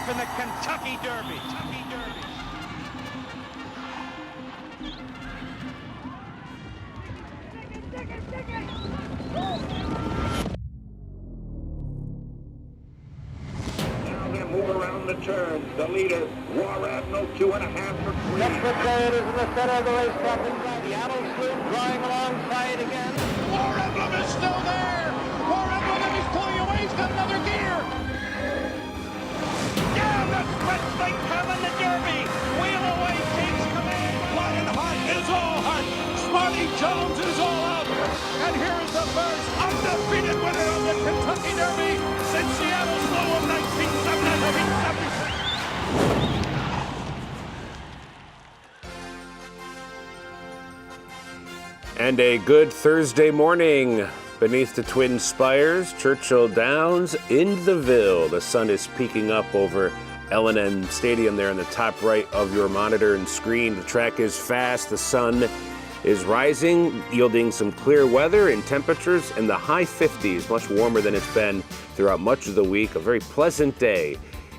in the Kentucky Derby. Now they move around the turn. The leader, War Admiral, 2.5 for 3. That's what it is in the center of the racetrack. The Adams Sloop drawing alongside again. War Emblem is still there. War Emblem is pulling away. He's got another gear. Down the stretch they come in the Derby. Wheel away takes command. Lionheart is all heart. Smarty Jones is all out. And here is the first undefeated winner of the Kentucky Derby since Seattle's Slow of 1976. And a good Thursday morning beneath the Twin Spires, Churchill Downs in the Ville. The sun is peeking up over L&N Stadium there in the top right of your monitor and screen. The track is fast. The sun is rising, yielding some clear weather and temperatures in the high 50s, much warmer than it's been throughout much of the week. A very pleasant day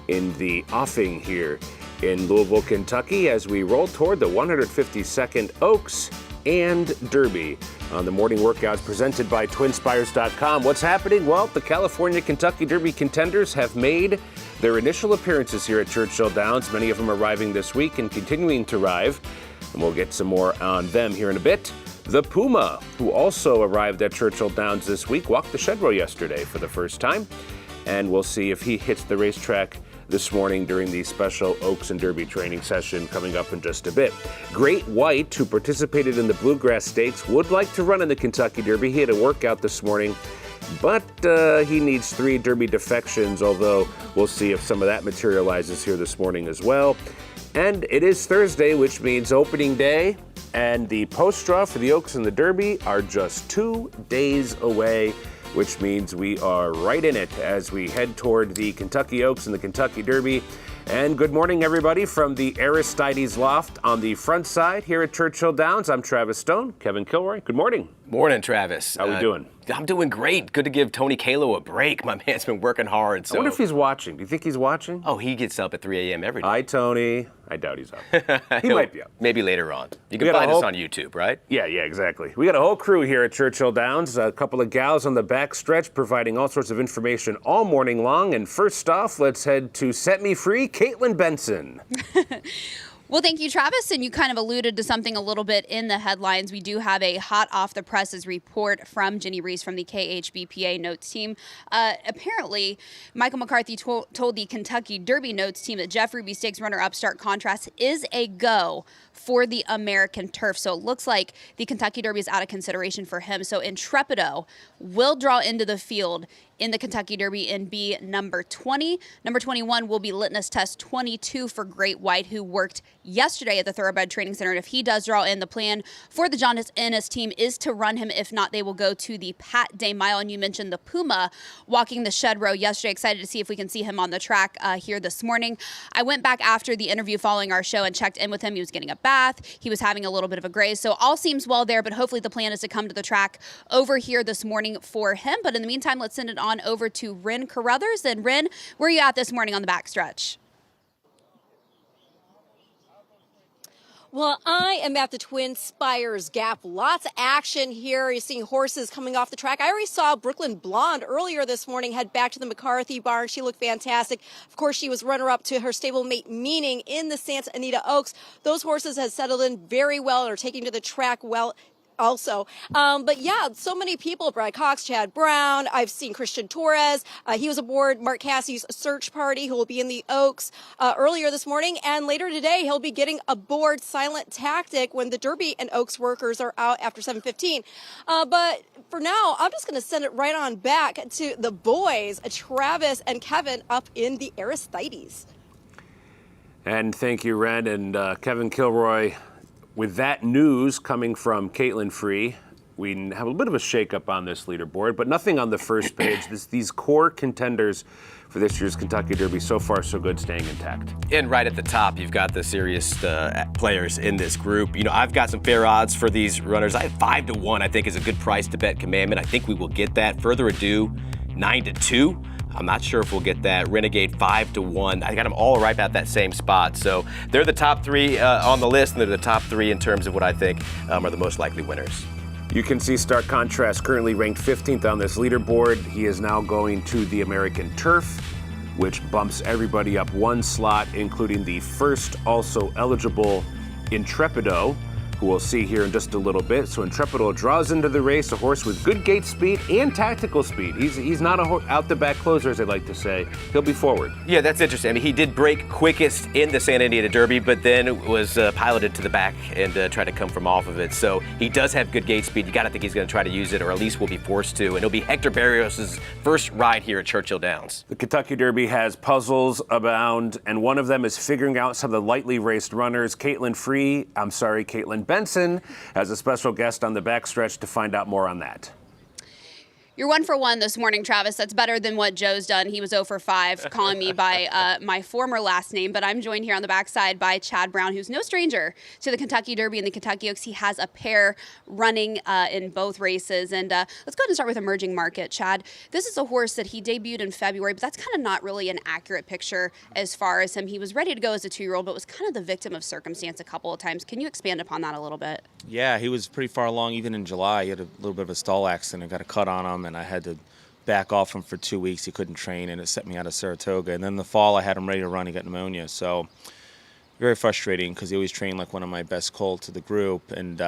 in the offing here in Louisville, Kentucky, as we roll toward the 152nd Oaks and Derby on the morning workouts presented by TwinSpires.com. What's happening? Well, the California Kentucky Derby contenders have made their initial appearances here at Churchill Downs, many of them arriving this week and continuing to arrive, and we'll get some more on them here in a bit. The Puma, who also arrived at Churchill Downs this week, walked the shed row yesterday for the first time, and we'll see if he hits the racetrack this morning during the special Oaks and Derby training session coming up in just a bit. Great White, who participated in the Bluegrass Stakes, would like to run in the Kentucky Derby. He had a workout this morning, but he needs 3 Derby defections, although we'll see if some of that materializes here this morning as well. And it is Thursday, which means opening day, and the post draw for the Oaks and the Derby are just 2 days away, which means we are right in it as we head toward the Kentucky Oaks and the Kentucky Derby. And good morning, everybody, from the Aristides Loft on the front side here at Churchill Downs. I'm Travis Stone, Kevin Kilroy. Good morning. Morning, Travis. How we doing? I'm doing great. Good to give Tony Kalo a break. My man's been working hard. So. I wonder if he's watching. Do you think he's watching? Oh, he gets up at 3 a.m. every day. Hi, Tony. I doubt he's up. He might be up. Maybe later on. You can find us on YouTube, right? Yeah, exactly. We got a whole crew here at Churchill Downs, a couple of gals on the back stretch providing all sorts of information all morning long. And first off, let's head to Set Me Free, Caitlin Benson. Well, thank you, Travis. And you kind of alluded to something a little bit in the headlines. We do have a hot off the presses report from Ginny Reese from the KHBPA notes team. Apparently, Michael McCarthy told the Kentucky Derby notes team that Jeff Ruby Stakes runner-up Stark Contrast is a go for the American turf. So it looks like the Kentucky Derby is out of consideration for him. So Intrepido will draw into the field in the Kentucky Derby and be number 20. Number 21 will be Litmus Test 22 for Great White, who worked yesterday at the Thoroughbred Training Center. And if he does draw in, the plan for the John Ennis team is to run him. If not, they will go to the Pat Day Mile. And you mentioned the Puma walking the shed row yesterday. Excited to see if we can see him on the track here this morning. I went back after the interview following our show and checked in with him. He was getting a bath. He was having a little bit of a graze. So all seems well there, but hopefully the plan is to come to the track over here this morning for him. But in the meantime, let's send it on over to Ren Carruthers. And Ren, where are you at this morning on the backstretch? Well, I am at the Twin Spires Gap. Lots of action here. You're seeing horses coming off the track. I already saw Brooklyn Blonde earlier this morning head back to the McCarthy barn. She looked fantastic. Of course, she was runner-up to her stablemate Meaning in the Santa Anita Oaks. Those horses have settled in very well and are taking to the track well also. But yeah, so many people, Brad Cox, Chad Brown. I've seen Christian Torres. He was aboard Mark Cassie's search party, who will be in the Oaks earlier this morning. And later today, he'll be getting aboard Silent Tactic when the Derby and Oaks workers are out after 7:15. But for now, I'm just going to send it right on back to the boys, Travis and Kevin, up in the Aristides. And thank you, Ren and Kevin Kilroy. With that news coming from Caitlin Free, we have a bit of a shakeup on this leaderboard, but nothing on the first page. These core contenders for this year's Kentucky Derby, so far so good, staying intact. And right at the top, you've got the serious players in this group. You know, I've got some fair odds for these runners. I have 5-1, I think, is a good price to bet Commandment. I think we will get that. Further Ado, 9-2. I'm not sure if we'll get that. Renegade 5-1. I got them all right at that same spot. So they're the top 3 on the list, and they're the top 3 in terms of what I think are the most likely winners. You can see stark contrast, currently ranked 15th on this leaderboard. He is now going to the American Turf, which bumps everybody up 1 slot, including the first also eligible Intrepido, who we'll see here in just a little bit. So Intrepido draws into the race, a horse with good gate speed and tactical speed. He's not a out-the-back closer, as they like to say. He'll be forward. Yeah, that's interesting. I mean, he did break quickest in the Santa Anita Derby, but then was piloted to the back and tried to come from off of it. So he does have good gate speed. You got to think he's going to try to use it, or at least will be forced to. And it'll be Hector Barrios' first ride here at Churchill Downs. The Kentucky Derby has puzzles abound, and one of them is figuring out some of the lightly raced runners. Caitlin Benson has a special guest on the backstretch to find out more on that. You're 1 for 1 this morning, Travis. That's better than what Joe's done. He was 0 for 5, calling me by my former last name. But I'm joined here on the backside by Chad Brown, who's no stranger to the Kentucky Derby and the Kentucky Oaks. He has a pair running in both races. And let's go ahead and start with Emerging Market. Chad, this is a horse that he debuted in February, but that's kind of not really an accurate picture as far as him. He was ready to go as a 2-year-old, but was kind of the victim of circumstance a couple of times. Can you expand upon that a little bit? Yeah, he was pretty far along even in July. He had a little bit of a stall accident. I got a cut on him, and I had to back off him for 2 weeks. He couldn't train, and it set me out of Saratoga. And then the fall, I had him ready to run. He got pneumonia. So very frustrating because he always trained like one of my best colts to the group. And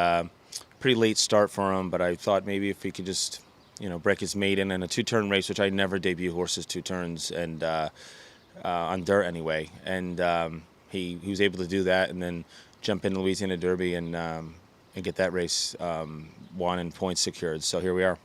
pretty late start for him, but I thought maybe if he could just, break his maiden in a 2-turn race, which I never debut horses 2 turns, and on dirt anyway. And he was able to do that and then jump into Louisiana Derby and get that race won and points secured. So here we are.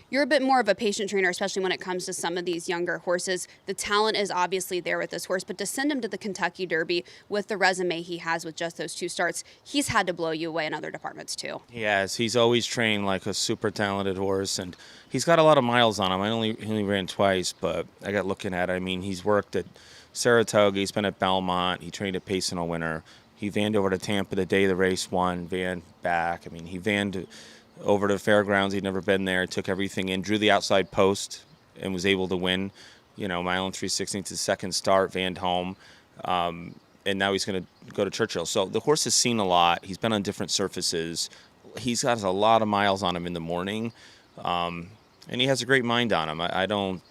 You're a bit more of a patient trainer, especially when it comes to some of these younger horses. The talent is obviously there with this horse, but to send him to the Kentucky Derby with the resume he has with just those 2 starts, he's had to blow you away in other departments too. He has. He's always trained like a super talented horse, and he's got a lot of miles on him. He only ran twice, but I got looking at it. I mean, he's worked at Saratoga, he's been at Belmont, he trained at Payson Winter. He vanned over to Tampa the day the race won, vanned back. I mean, he vanned over to the fairgrounds. He'd never been there, took everything in, drew the outside post, and was able to win. Mile and 3/16 his second start, vanned home. And now he's going to go to Churchill. So the horse has seen a lot. He's been on different surfaces. He's got a lot of miles on him in the morning. And he has a great mind on him. I don't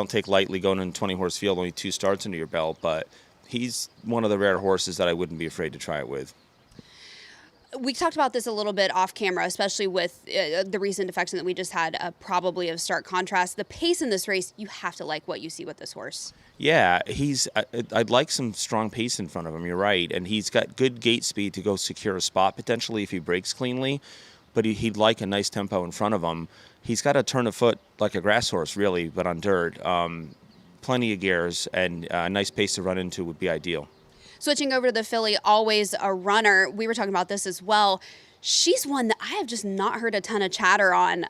take lightly going in a 20-horse field, only 2 starts under your belt, but he's one of the rare horses that I wouldn't be afraid to try it with. We talked about this a little bit off camera, especially with the recent defection that we just had, probably of stark contrast. The pace in this race, you have to like what you see with this horse. Yeah, I'd like some strong pace in front of him, you're right. And he's got good gate speed to go secure a spot, potentially, if he breaks cleanly. But he'd like a nice tempo in front of him. He's got a turn of foot like a grass horse, really, but on dirt. Plenty of gears, and a nice pace to run into would be ideal. Switching over to the filly, Always a Runner, we were talking about this as well. She's one that I have just not heard a ton of chatter on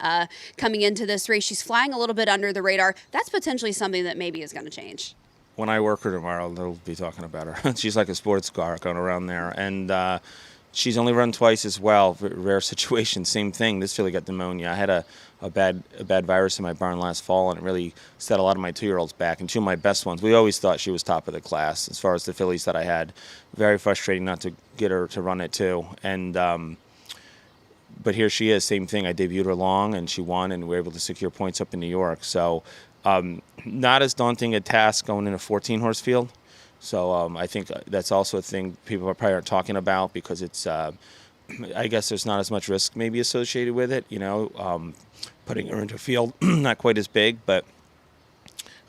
coming into this race. She's flying a little bit under the radar. That's potentially something that maybe is going to change. When I work her tomorrow, they'll be talking about her. She's like a sports car going around there. And she's only run twice as well. Rare situation, same thing. This filly got pneumonia. I had a bad virus in my barn last fall, and it really set a lot of my 2-year-olds back. And 2 of my best ones, we always thought she was top of the class as far as the fillies that I had. Very frustrating not to get her to run it too. And but here she is, same thing. I debuted her long, and she won, and we were able to secure points up in New York. So not as daunting a task going in a 14-horse field. So I think that's also a thing people probably aren't talking about, because it's, I guess there's not as much risk maybe associated with it, putting her into a field, not quite as big, but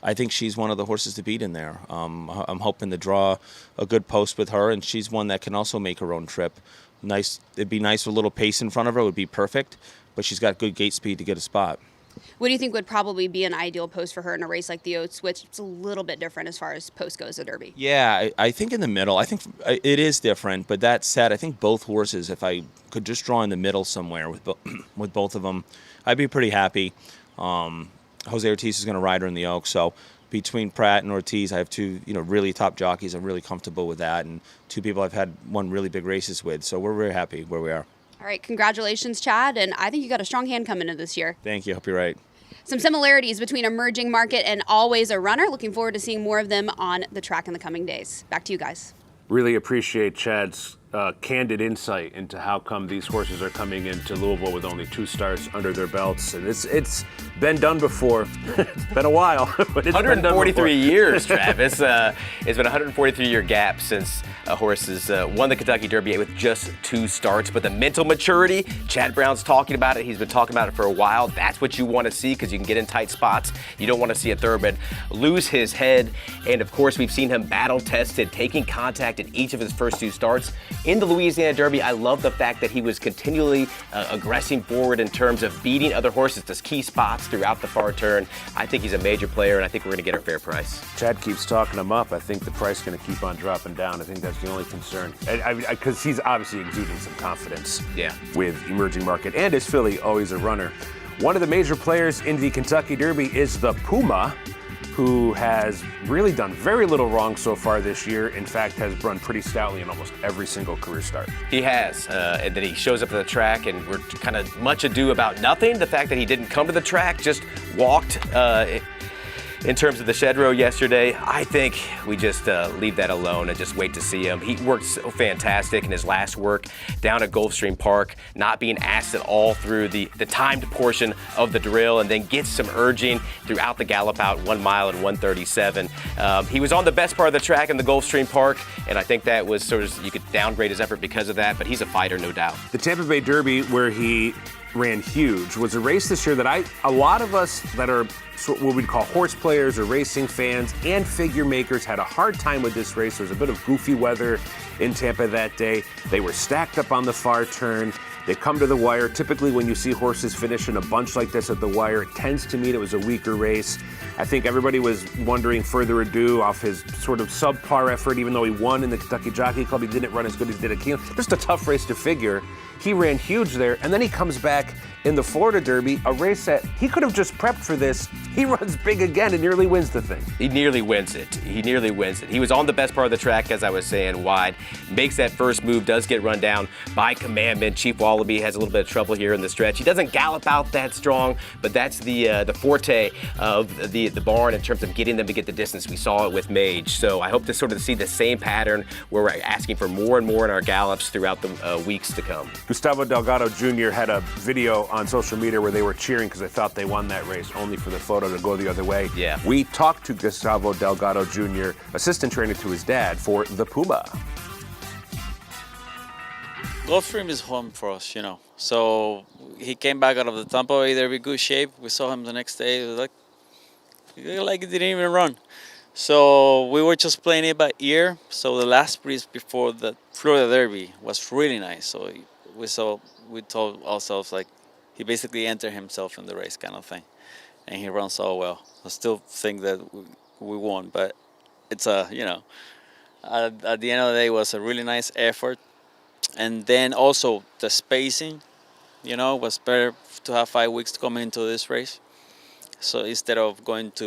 I think she's one of the horses to beat in there. I'm hoping to draw a good post with her, and she's one that can also make her own trip. Nice, it'd be nice with a little pace in front of her, would be perfect, but she's got good gate speed to get a spot. What do you think would probably be an ideal post for her in a race like the Oats, which it's a little bit different as far as post goes at Derby? Yeah, I think in the middle. I think it is different, but that said, I think both horses, if I could just draw in the middle somewhere with both of them, I'd be pretty happy. Jose Ortiz is going to ride her in the Oaks, so between Pratt and Ortiz, I have 2 really top jockeys. I'm really comfortable with that, and 2 people I've had won really big races with, so we're very happy where we are. All right, congratulations, Chad, and I think you got a strong hand coming into this year. Thank you. Hope you're right. some similarities between Emerging Market and Always a Runner. Looking forward to seeing more of them on the track in the coming days. Back to you guys. Really appreciate Chad's candid insight into how come these horses are coming into Louisville with only 2 starts under their belts. And it's been done before. It's been a while, but it's 143 years, Travis. It's been a 143-year gap since horses won the Kentucky Derby with just 2 starts. But the mental maturity, Chad Brown's talking about it. He's been talking about it for a while. That's what you want to see because you can get in tight spots. You don't want to see a thoroughbred lose his head. And, of course, we've seen him battle-tested, taking contact in each of his first 2 starts. In the Louisiana Derby, I love the fact that he was continually aggressing forward in terms of beating other horses to key spots throughout the far turn. I think he's a major player, and I think we're going to get our fair price. Chad keeps talking him up. I think the price is going to keep on dropping down. I think that's the only concern. Because he's obviously exuding some confidence with Emerging Market. And his filly, Always a Runner. One of the major players in the Kentucky Derby is the Puma, who has really done very little wrong so far this year. In fact, has run pretty stoutly in almost every single career start. He has, and then he shows up at the track, and we're kind of much ado about nothing. The fact that he didn't come to the track, just walked in terms of the shed row yesterday. I think we just leave that alone and just wait to see him. He worked so fantastic in his last work down at Gulfstream Park, not being asked at all through the timed portion of the drill, and then gets some urging throughout the gallop out 1 mile and 1:37. He was on the best part of the track in the Gulfstream Park, and I think that was sort of, you could downgrade his effort because of that, but he's a fighter, no doubt. The Tampa Bay Derby, where he ran huge, was a race this year that a lot of us that are what we'd call horse players or racing fans and figure makers had a hard time with this race. There was a bit of goofy weather in Tampa that day. They were stacked up on the far turn. They come to the wire. Typically when you see horses finish in a bunch like this at the wire, it tends to mean it was a weaker race. I think everybody was wondering further ado off his sort of subpar effort, even though he won in the Kentucky Jockey Club. He didn't run as good as he did at Keeneland. Just a tough race to figure. He ran huge there, and then he comes back in the Florida Derby, a race that he could have just prepped for this. He runs big again and nearly wins the thing. He nearly wins it. He was on the best part of the track, as I was saying, wide. Makes that first move, does get run down by Commandment. Chief Wallaby has a little bit of trouble here in the stretch. He doesn't gallop out that strong, but that's the forte of the barn in terms of getting them to get the distance. We saw it with Mage. So I hope to sort of see the same pattern where we're asking for more and more in our gallops throughout the weeks to come. Gustavo Delgado Jr. had a video on social media where they were cheering because they thought they won that race, only for the photo to go the other way. Yeah. We talked to Gustavo Delgado Jr., assistant trainer to his dad, for the Puma. Gulfstream is home for us, you know. So he came back out of the Tampa Bay Derby good shape. We saw him the next day. It was like he didn't even run. So we were just playing it by ear. So the last race before the Florida Derby was really nice. So we told ourselves, like, he basically entered himself in the race kind of thing. And he runs so well. I still think that we won, but it's at the end of the day, it was a really nice effort. And then also the spacing, was better to have 5 weeks to come into this race. So instead of going to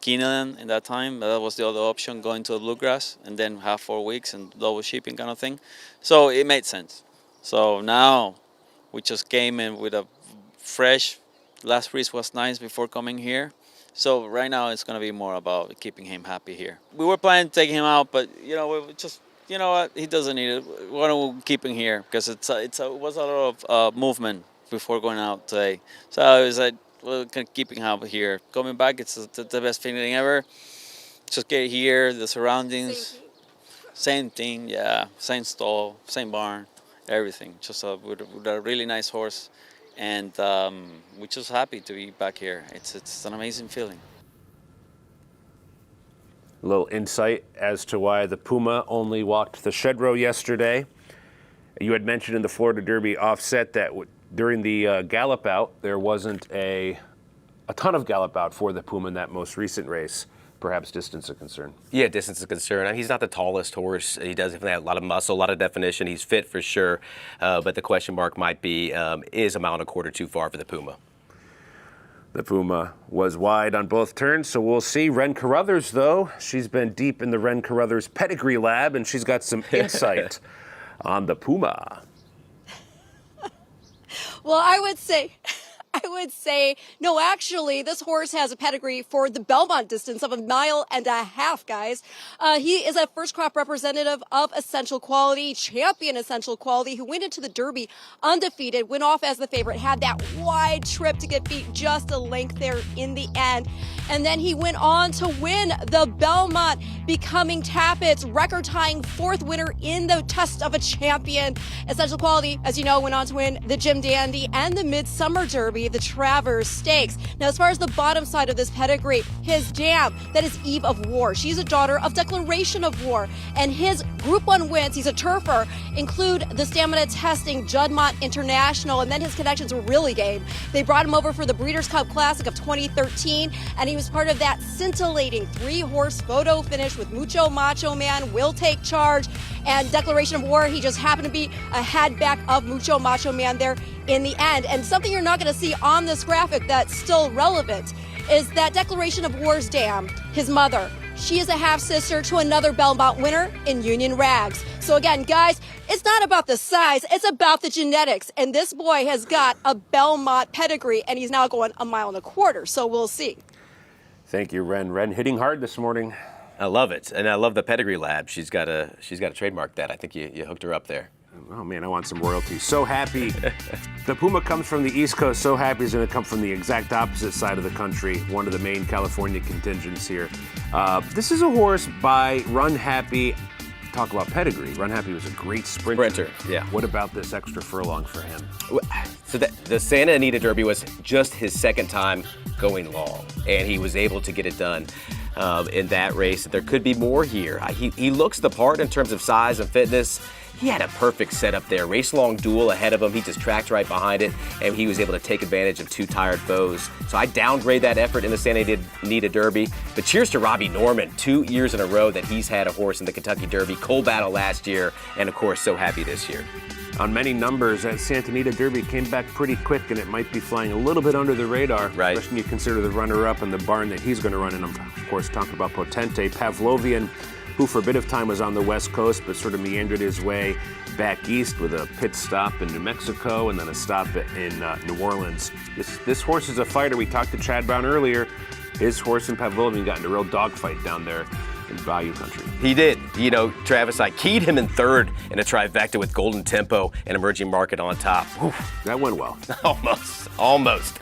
Keeneland in that time, that was the other option, going to the Bluegrass and then have 4 weeks and double shipping kind of thing. So it made sense. So now we just came in with a fresh, last race was nice before coming here. So right now it's going to be more about keeping him happy here. We were planning to take him out, but we just, what, he doesn't need it. We want to keep him here because it was a lot of movement before going out today. So I was like, we're keeping him here. Coming back, it's the best feeling ever. Just get here, the surroundings, same thing, yeah, same stall, same barn, everything. Just with a really nice horse. And we're just happy to be back here. It's an amazing feeling. A little insight as to why the Puma only walked the shed row yesterday. You had mentioned in the Florida Derby offset that during the gallop out, there wasn't a ton of gallop out for the Puma in that most recent race. Perhaps distance a concern. Yeah, distance is a concern. He's not the tallest horse. He does have a lot of muscle, a lot of definition. He's fit for sure. But the question mark might be, is a mile and a quarter too far for the Puma? The Puma was wide on both turns, so we'll see. Ren Carruthers, though, she's been deep in the Ren Carruthers pedigree lab, and she's got some insight on the Puma. Well, I would say would say, no, actually, this horse has a pedigree for the Belmont distance of 1.5 miles, guys. He is a first crop representative of Essential Quality, champion Essential Quality, who went into the Derby undefeated, went off as the favorite, had that wide trip to get beat just a length there in the end. And then he went on to win the Belmont, becoming Tappett's record-tying 4th winner in the Test of a Champion. Essential Quality, as you know, went on to win the Jim Dandy and the Midsummer Derby, the Travers Stakes. Now, as far as the bottom side of this pedigree, his dam, that is Eve of War. She's a daughter of Declaration of War. And his Group 1 wins, he's a turfer, include the stamina testing Juddmonte International, and then his connections were really game. They brought him over for the Breeders' Cup Classic of 2013, and he was part of that scintillating 3-horse photo finish with Mucho Macho Man, Will Take Charge, and Declaration of War. He just happened to be a head back of Mucho Macho Man there in the end. And something you're not going to see on this graphic that's still relevant is that Declaration of War's dam, his mother. She is a half-sister to another Belmont winner in Union Rags. So again, guys, it's not about the size, it's about the genetics. And this boy has got a Belmont pedigree, and he's now going 1.25 miles. So we'll see. Thank you, Ren. Ren hitting hard this morning. I love it, and I love the pedigree lab. She's got to trademark that. I think you hooked her up there. Oh man, I want some royalties. So happy. The Puma comes from the East Coast. So happy he's going to come from the exact opposite side of the country. One of the main California contingents here. This is a horse by Run Happy. Talk about pedigree. Run Happy was a great sprinter. Yeah. What about this extra furlong for him? So the Santa Anita Derby was just his second time going long, and he was able to get it done in that race. There could be more here. He looks the part in terms of size and fitness. He had a perfect setup there. Race-long duel ahead of him. He just tracked right behind it, and he was able to take advantage of 2 tired foes. So I downgrade that effort in the Santa Anita Derby. But cheers to Robbie Norman, 2 years in a row that he's had a horse in the Kentucky Derby. Cold battle last year, and of course, so happy this year. On many numbers, that Santa Anita Derby came back pretty quick, and it might be flying a little bit under the radar. Right. Especially when you consider the runner-up and the barn that he's going to run in. Of course, talking about Potente, Pavlovian, who for a bit of time was on the West Coast, but sort of meandered his way back east with a pit stop in New Mexico and then a stop in New Orleans. This horse is a fighter. We talked to Chad Brown earlier. His horse and Pavlovian got in a real dogfight down there in Bayou Country. He did. You know, Travis, I keyed him in 3rd in a trifecta with Golden Tempo and Emerging Market on top. Whew. That went well. Almost.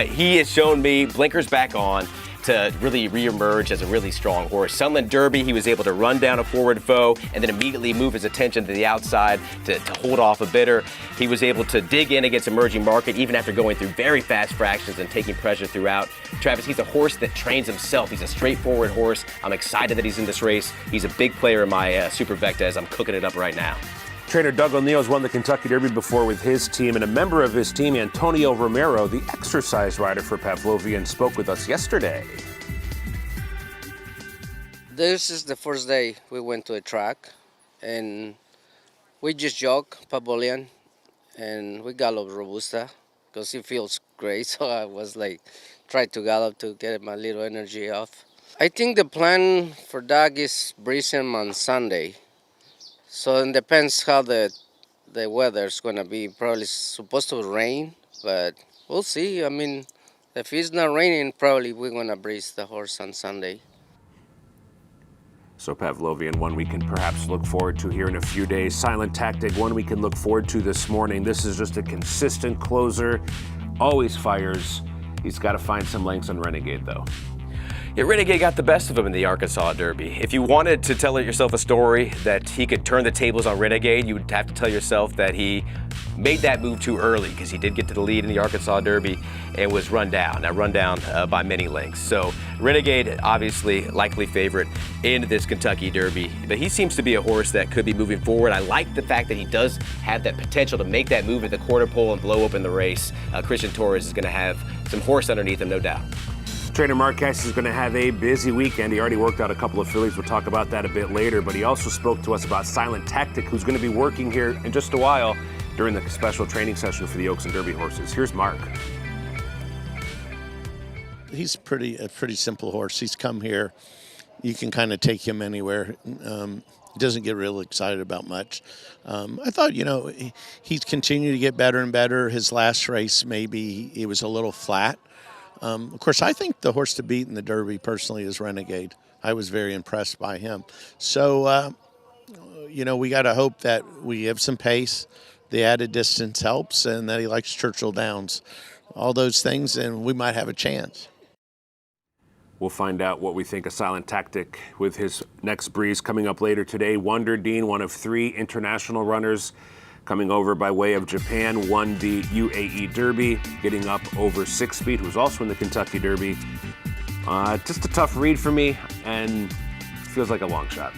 He has shown me blinkers back on to really reemerge as a really strong horse. Sunland Derby, he was able to run down a forward foe and then immediately move his attention to the outside to hold off a bidder. He was able to dig in against Emerging Market even after going through very fast fractions and taking pressure throughout. Travis, he's a horse that trains himself. He's a straightforward horse. I'm excited that he's in this race. He's a big player in my Super Vecta as I'm cooking it up right now. Trainer Doug O'Neill's won the Kentucky Derby before with his team, and a member of his team, Antonio Romero, the exercise rider for Pavlovian, spoke with us yesterday. This is the first day we went to a track, and we just jog Pavlovian, and we gallop Robusta because he feels great. So I was like, try to gallop to get my little energy off. I think the plan for Doug is breeze him on Sunday. So it depends how the weather's going to be. Probably supposed to rain, but we'll see. I mean, if it's not raining, probably we're going to breeze the horse on Sunday. So Pavlovian, one we can perhaps look forward to here in a few days. Silent Tactic, one we can look forward to this morning. This is just a consistent closer, always fires. He's got to find some lengths on Renegade, though. Yeah, Renegade got the best of him in the Arkansas Derby. If you wanted to tell yourself a story that he could turn the tables on Renegade, you would have to tell yourself that he made that move too early because he did get to the lead in the Arkansas Derby and was run down. Now run down by many lengths. So Renegade, obviously likely favorite in this Kentucky Derby, but he seems to be a horse that could be moving forward. I like the fact that he does have that potential to make that move at the quarter pole and blow open the race. Christian Torres is going to have some horse underneath him, no doubt. Trainer Marquez is going to have a busy weekend. He already worked out a couple of fillies. We'll talk about that a bit later, but he also spoke to us about Silent Tactic, who's going to be working here in just a while during the special training session for the Oaks and Derby horses. Here's Mark. He's a pretty simple horse. He's come here you can kind of take him anywhere. He doesn't get real excited about much. I thought, he's continued to get better and better. His last race, maybe he was a little flat. Of course, I think the horse to beat in the Derby personally is Renegade. I was very impressed by him. So, we got to hope that we have some pace. The added distance helps, and that he likes Churchill Downs. All those things, and we might have a chance. We'll find out what we think of Silent Tactic with his next breeze coming up later today. Wonder Dean, one of 3 international runners coming over by way of Japan, won the UAE Derby, getting up over 6 speed, who was also in the Kentucky Derby. Just a tough read for me, and feels like a long shot.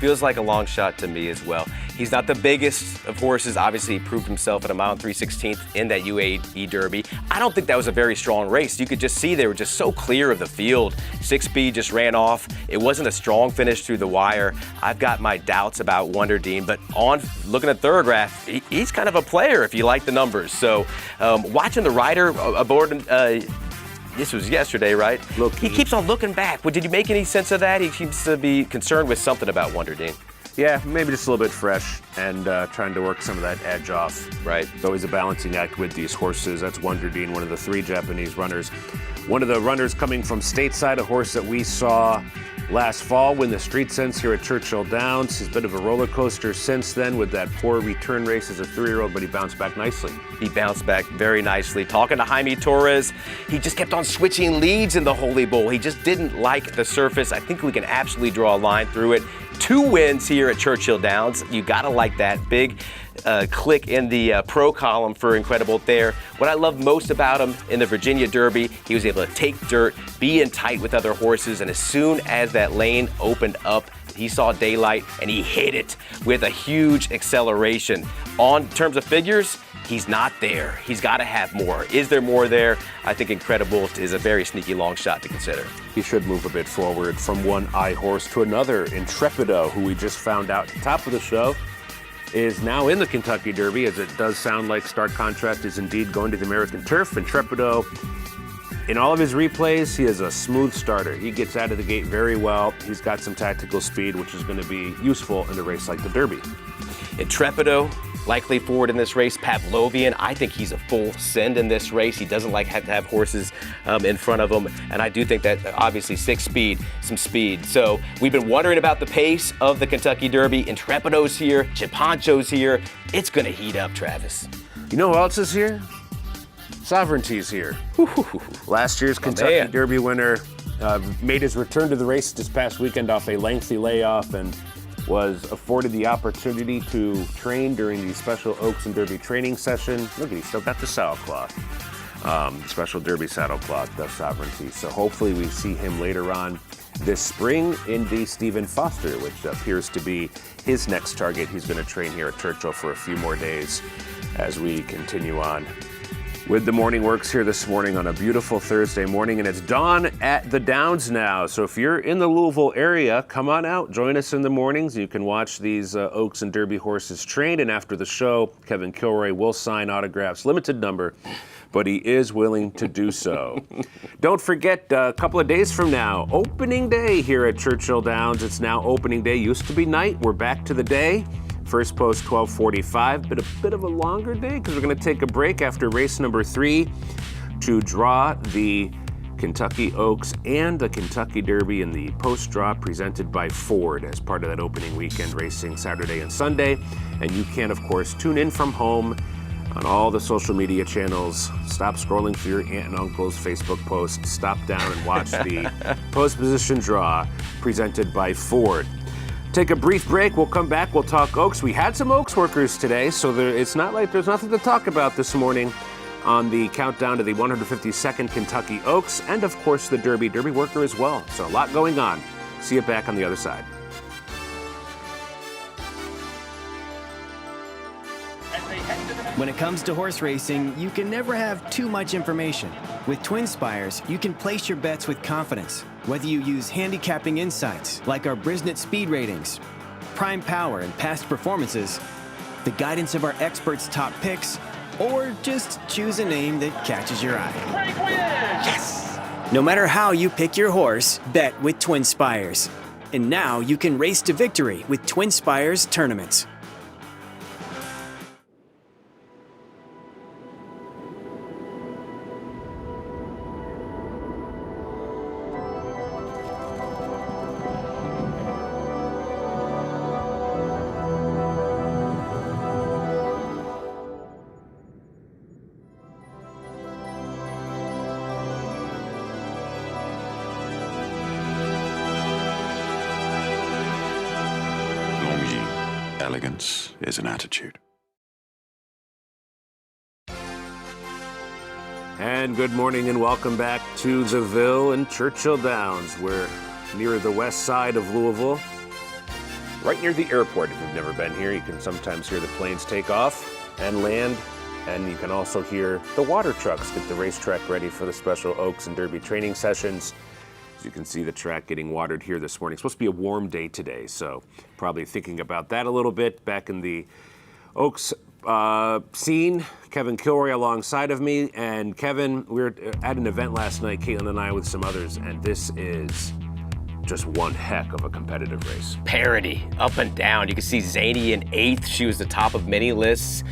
Feels like a long shot to me as well. He's not the biggest of horses. Obviously, he proved himself at a mile and 3/16 in that UAE Derby. I don't think that was a very strong race. You could just see they were just so clear of the field. 6 speed just ran off. It wasn't a strong finish through the wire. I've got my doubts about Wonder Dean, but on looking at Thoroughgraph, he's kind of a player if you like the numbers. So watching the rider aboard, this was yesterday, right? He keeps on looking back. Well, did you make any sense of that? He seems to be concerned with something about Wonder Dean. Yeah, maybe just a little bit fresh and trying to work some of that edge off. Right. It's always a balancing act with these horses. That's Wonder Dean, one of the 3 Japanese runners. One of the runners coming from stateside, a horse that we saw last fall win the Street Sense here at Churchill Downs. He's a bit of a roller coaster since then with that poor return race as a 3-year-old, but he bounced back nicely. He bounced back very nicely. Talking to Jaime Torres, he just kept on switching leads in the Holy Bowl. He just didn't like the surface. I think we can absolutely draw a line through it. 2 wins here at Churchill Downs. You gotta like that. Big click in the pro column for Incredible there. What I love most about him in the Virginia Derby, he was able to take dirt, be in tight with other horses, and as soon as that lane opened up, he saw daylight and he hit it with a huge acceleration. On terms of figures, he's not there. He's got to have more. Is there more there? I think Incredible is a very sneaky long shot to consider. He should move a bit forward from one eye horse to another. Intrepido, who we just found out at the top of the show, is now in the Kentucky Derby, as it does sound like stark contrast is indeed going to the American turf. Intrepido, in all of his replays, he is a smooth starter. He gets out of the gate very well. He's got some tactical speed, which is going to be useful in a race like the Derby. Intrepido, likely forward in this race. Pavlovian, I think he's a full send in this race. He doesn't have to have horses in front of him. And I do think that obviously 6 speed, some speed. So we've been wondering about the pace of the Kentucky Derby. Intrepido's here, Chipancho's here. It's going to heat up, Travis. You know who else is here? Sovereignty's here. Last year's Kentucky Derby winner made his return to the race this past weekend off a lengthy layoff and was afforded the opportunity to train during the Special Oaks and Derby training session. Look, he still got the saddlecloth. Special Derby saddlecloth, the Sovereignty. So hopefully we see him later on this spring in the Stephen Foster, which appears to be his next target. He's going to train here at Churchill for a few more days as we continue on with the morning works here this morning on a beautiful Thursday morning, and it's dawn at the Downs now. So if you're in the Louisville area, come on out, join us in the mornings. You can watch these Oaks and Derby horses train, and after the show, Kevin Kilroy will sign autographs, limited number, but he is willing to do so. Don't forget, a couple of days from now, opening day here at Churchill Downs. It's now opening day. Used to be night. We're back to the day. First post 12:45, but a bit of a longer day because we're going to take a break after race number 3 to draw the Kentucky Oaks and the Kentucky Derby in the post draw presented by Ford as part of that opening weekend racing Saturday and Sunday. And you can, of course, tune in from home on all the social media channels. Stop scrolling through your aunt and uncle's Facebook posts. Stop down and watch the post position draw presented by Ford. Take a brief break. We'll come back. We'll talk Oaks. We had some Oaks workers today, so it's not like there's nothing to talk about this morning on the countdown to the 152nd Kentucky Oaks and, of course, the Derby worker as well. So a lot going on. See you back on the other side. When it comes to horse racing, you can never have too much information. With Twin Spires, you can place your bets with confidence. Whether you use handicapping insights like our Brisnet speed ratings, prime power and past performances, the guidance of our experts' top picks, or just choose a name that catches your eye. Frank wins! Yes! No matter how you pick your horse, bet with Twin Spires. And now you can race to victory with Twin Spires tournaments. Elegance is an attitude. And good morning and welcome back to the Ville and Churchill Downs. We're near the west side of Louisville, right near the airport. If you've never been here, you can sometimes hear the planes take off and land, and you can also hear the water trucks get the racetrack ready for the special Oaks and Derby training sessions. As you can see, the track getting watered here this morning. It's supposed to be a warm day today, so probably thinking about that a little bit. Back in the Oaks scene, Kevin Kilroy alongside of me. And Kevin, we were at an event last night, Caitlin and I with some others, and this is just one heck of a competitive race. Parity, up and down. You can see Zany in 8th. She was the top of many lists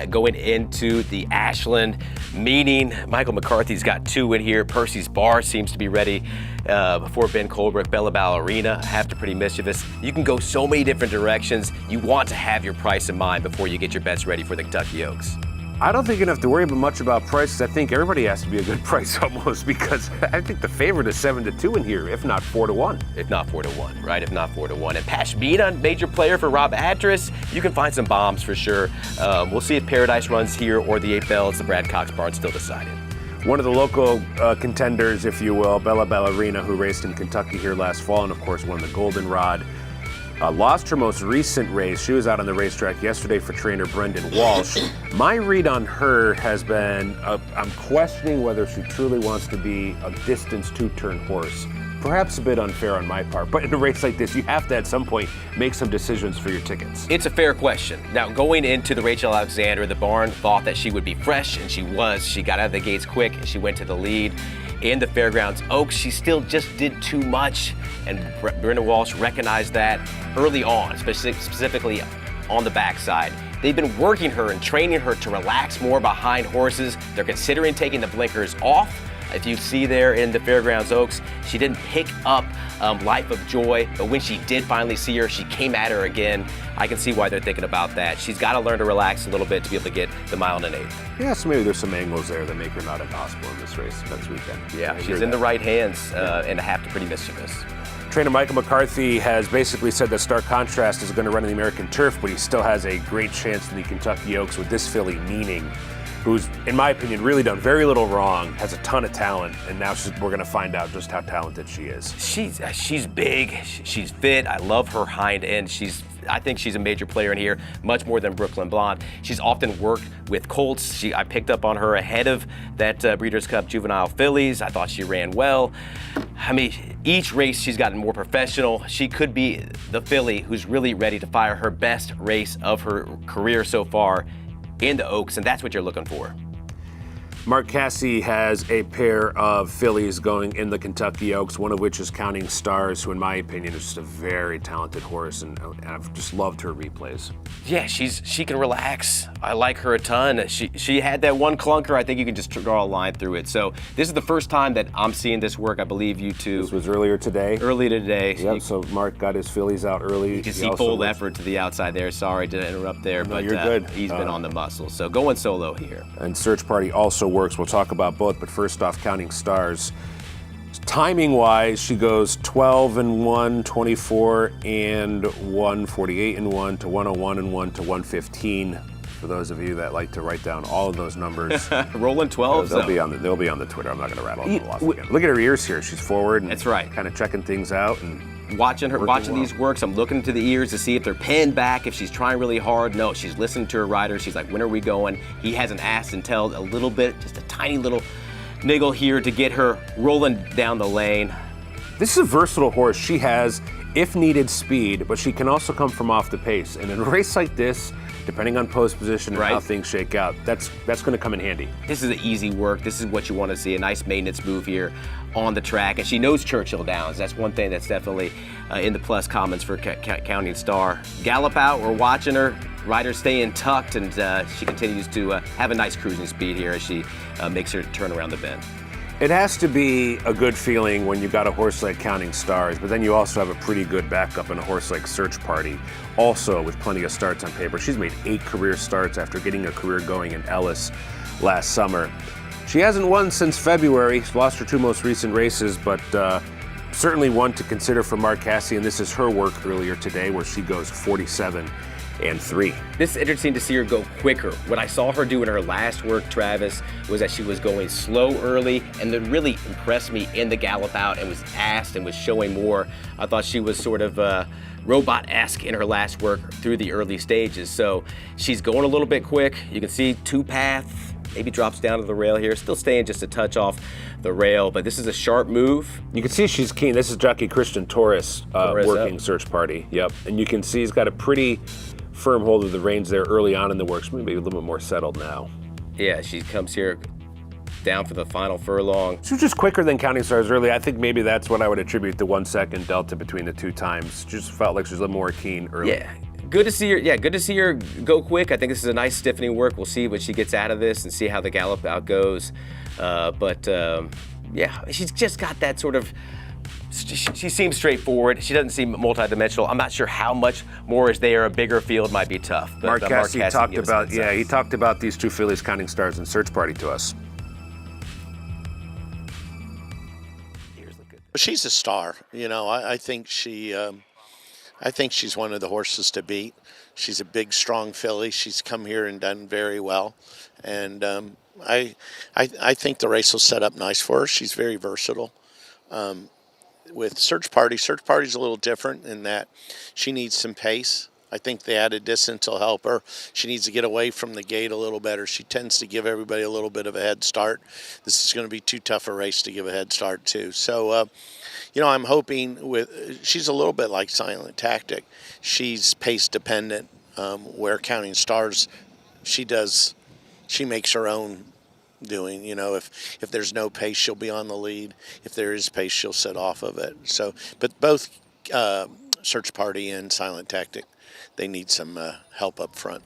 going into the Ashland meeting. Michael McCarthy's got 2 in here. Percy's Bar seems to be ready before Ben Colebrook. Bella Ballerina, after Pretty Mischievous. You can go so many different directions. You want to have your price in mind before you get your bets ready for the Kentucky Oaks. I don't think you have to worry much about prices. I think everybody has to be a good price almost, because I think the favorite is 7-2 in here, if not 4-1. If not 4-1, right? If not 4-1. And Pashmina, major player for Rob Atras. You can find some bombs for sure. We'll see if Paradise runs here or the 8 Bells. The Brad Cox barn still decided. One of the local contenders, if you will, Bella Ballerina, who raced in Kentucky here last fall and of course won the Goldenrod. Lost her most recent race. She was out on the racetrack yesterday for trainer Brendan Walsh. My read on her has been, I'm questioning whether she truly wants to be a distance 2-turn horse. Perhaps a bit unfair on my part, but in a race like this, you have to at some point make some decisions for your tickets. It's a fair question. Now, going into the Rachel Alexander, the barn thought that she would be fresh, and she was. She got out of the gates quick, and she went to the lead. In the Fairgrounds Oaks, she still just did too much, and Brenda Walsh recognized that early on, specifically on the backside. They've been working her and training her to relax more behind horses. They're considering taking the blinkers off. If you see there in the Fairgrounds Oaks, she didn't pick up Life of Joy, but when she did finally see her, she came at her again. I can see why they're thinking about that. She's got to learn to relax a little bit to be able to get the 1 1/8 miles. Yeah, so maybe there's some angles there that make her not impossible in this race next weekend. Yeah, she's in the right hands and a half to Pretty Mischievous. Trainer Michael McCarthy has basically said that Stark Contrast is going to run in the American turf, but he still has a great chance in the Kentucky Oaks with this filly, Meaning, who's, in my opinion, really done very little wrong, has a ton of talent, and now we're going to find out just how talented she is. She's big, she's fit. I love her hind end. I think she's a major player in here, much more than Brooklyn Blonde. She's often worked with colts. I picked up on her ahead of that Breeders' Cup Juvenile Fillies. I thought she ran well. I mean, each race she's gotten more professional. She could be the filly who's really ready to fire her best race of her career so far in the Oaks, and that's what you're looking for. Mark Casse has a pair of fillies going in the Kentucky Oaks, one of which is Counting Stars, who in my opinion is just a very talented horse, and I've just loved her replays. Yeah, she can relax. I like her a ton. She had that one clunker. I think you can just draw a line through it. So this is the first time that I'm seeing this work. I believe you too. This was earlier today. Early today. Yep, so Mark got his fillies out early. You can see full effort to the outside there. Sorry to interrupt there, but you're good. He's been on the muscle. So going solo here. And Search Party also works. We'll talk about both, but first off, Counting Stars. Timing-wise, she goes 12-1, 24-1, 48-1 to 101-1 to 115. For those of you that like to write down all of those numbers, rolling 12. They'll be on the Twitter. I'm not going to rattle them off again. Look at her ears here. She's forward. And that's right. Kind of checking things out and watching these works. I'm looking into the ears to see if they're pinned back, if she's trying really hard. No, she's listening to her rider. She's like, when are we going? He hasn't asked until a little bit, just a tiny little niggle here to get her rolling down the lane. This is a versatile horse. She has if needed, speed, but she can also come from off the pace. And in a race like this, depending on post position and how things shake out, that's going to come in handy. This is an easy work. This is what you want to see, a nice maintenance move here on the track. And she knows Churchill Downs. That's one thing that's definitely in the plus comments for Counting Star. Gallop out, we're watching her. Rider staying tucked, and she continues to have a nice cruising speed here as she makes her turn around the bend. It has to be a good feeling when you got a horse like Counting Stars, but then you also have a pretty good backup in a horse like Search Party, also with plenty of starts on paper. She's made 8 career starts after getting a career going in Ellis last summer. She hasn't won since February. She's lost her 2 most recent races, but certainly one to consider for Mark Casse, and this is her work earlier today where she goes 47-3. This is interesting to see her go quicker. What I saw her do in her last work, Travis, was that she was going slow early and then really impressed me in the gallop out and was fast and was showing more. I thought she was sort of robot-esque in her last work through the early stages. So she's going a little bit quick. You can see 2 paths, maybe drops down to the rail here, still staying just a touch off the rail, but this is a sharp move. You can see she's keen. This is jockey Christian Torres working Search Party. Yep, and you can see he's got a pretty firm hold of the reins there early on in the works, maybe a little bit more settled now. Yeah, she comes here down for the final furlong. She was just quicker than Counting Stars early. I think maybe that's what I would attribute the 1 second delta between the 2 times. Just felt like she was a little more keen early. Yeah. Good to see her. Yeah, good to see her go quick. I think this is a nice stiffening work. We'll see what she gets out of this and see how the gallop out goes. Yeah, she's just got that sort of. She seems straightforward. She doesn't seem multidimensional. I'm not sure how much more is there. A bigger field might be tough. But Mark Casse talked about he talked about these 2 fillies, Counting Stars and Search Party, to us. She's a star. You know, I think she's one of the horses to beat. She's a big, strong filly. She's come here and done very well, and I think the race will set up nice for her. She's very versatile. With Search Party's a little different in that she needs some pace. I think the added distance will help her. She needs to get away from the gate a little better. She tends to give everybody a little bit of a head start. This is going to be too tough a race to give a head start to. So, I'm hoping she's a little bit like Silent Tactic. She's pace dependent, where Counting Stars, she makes her own doing. If there's no pace, she'll be on the lead. If there is pace, she'll set off of it. So, but both Search Party and Silent Tactic, they need some help up front.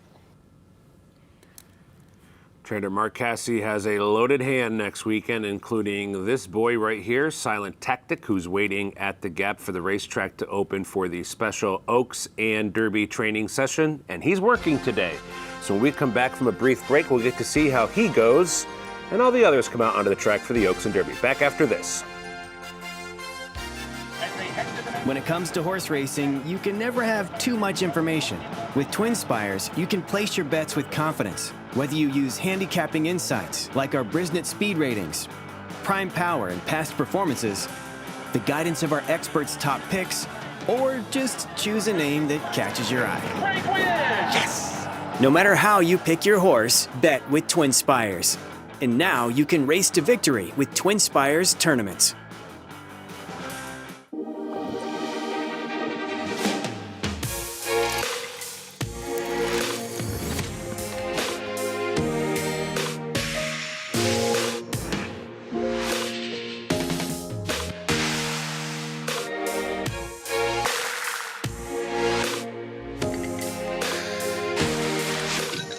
Trainer Mark Casse has a loaded hand next weekend, including this boy right here, Silent Tactic, who's waiting at the gap for the racetrack to open for the special Oaks and Derby training session, and he's working today. So when we come back from a brief break, we'll get to see how he goes, and all the others come out onto the track for the Oaks and Derby. Back after this. When it comes to horse racing, you can never have too much information. With Twin Spires, you can place your bets with confidence. Whether you use handicapping insights, like our Brisnet speed ratings, prime power and past performances, the guidance of our experts' top picks, or just choose a name that catches your eye. Yes! No matter how you pick your horse, bet with Twin Spires. And now you can race to victory with Twin Spires tournaments.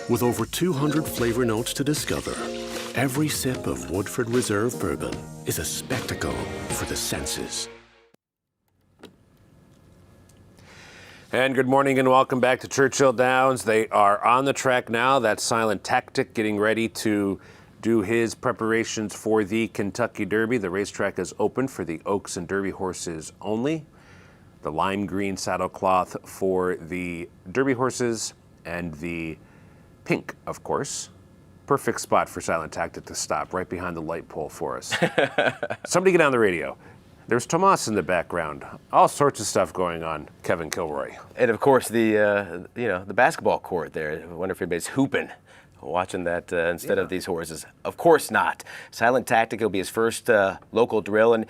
With over 200 flavor notes to discover, every sip of Woodford Reserve Bourbon is a spectacle for the senses. And good morning and welcome back to Churchill Downs. They are on the track now. That's Silent Tactic getting ready to do his preparations for the Kentucky Derby. The racetrack is open for the Oaks and Derby horses only. The lime green saddlecloth for the Derby horses and the pink, of course. Perfect spot for Silent Tactic to stop, right behind the light pole for us. Somebody get on the radio. There's Tomas in the background. All sorts of stuff going on, Kevin Kilroy. And of course the basketball court there. I wonder if anybody's hooping, watching that instead of these horses. Of course not. Silent Tactic will be his first local drill, and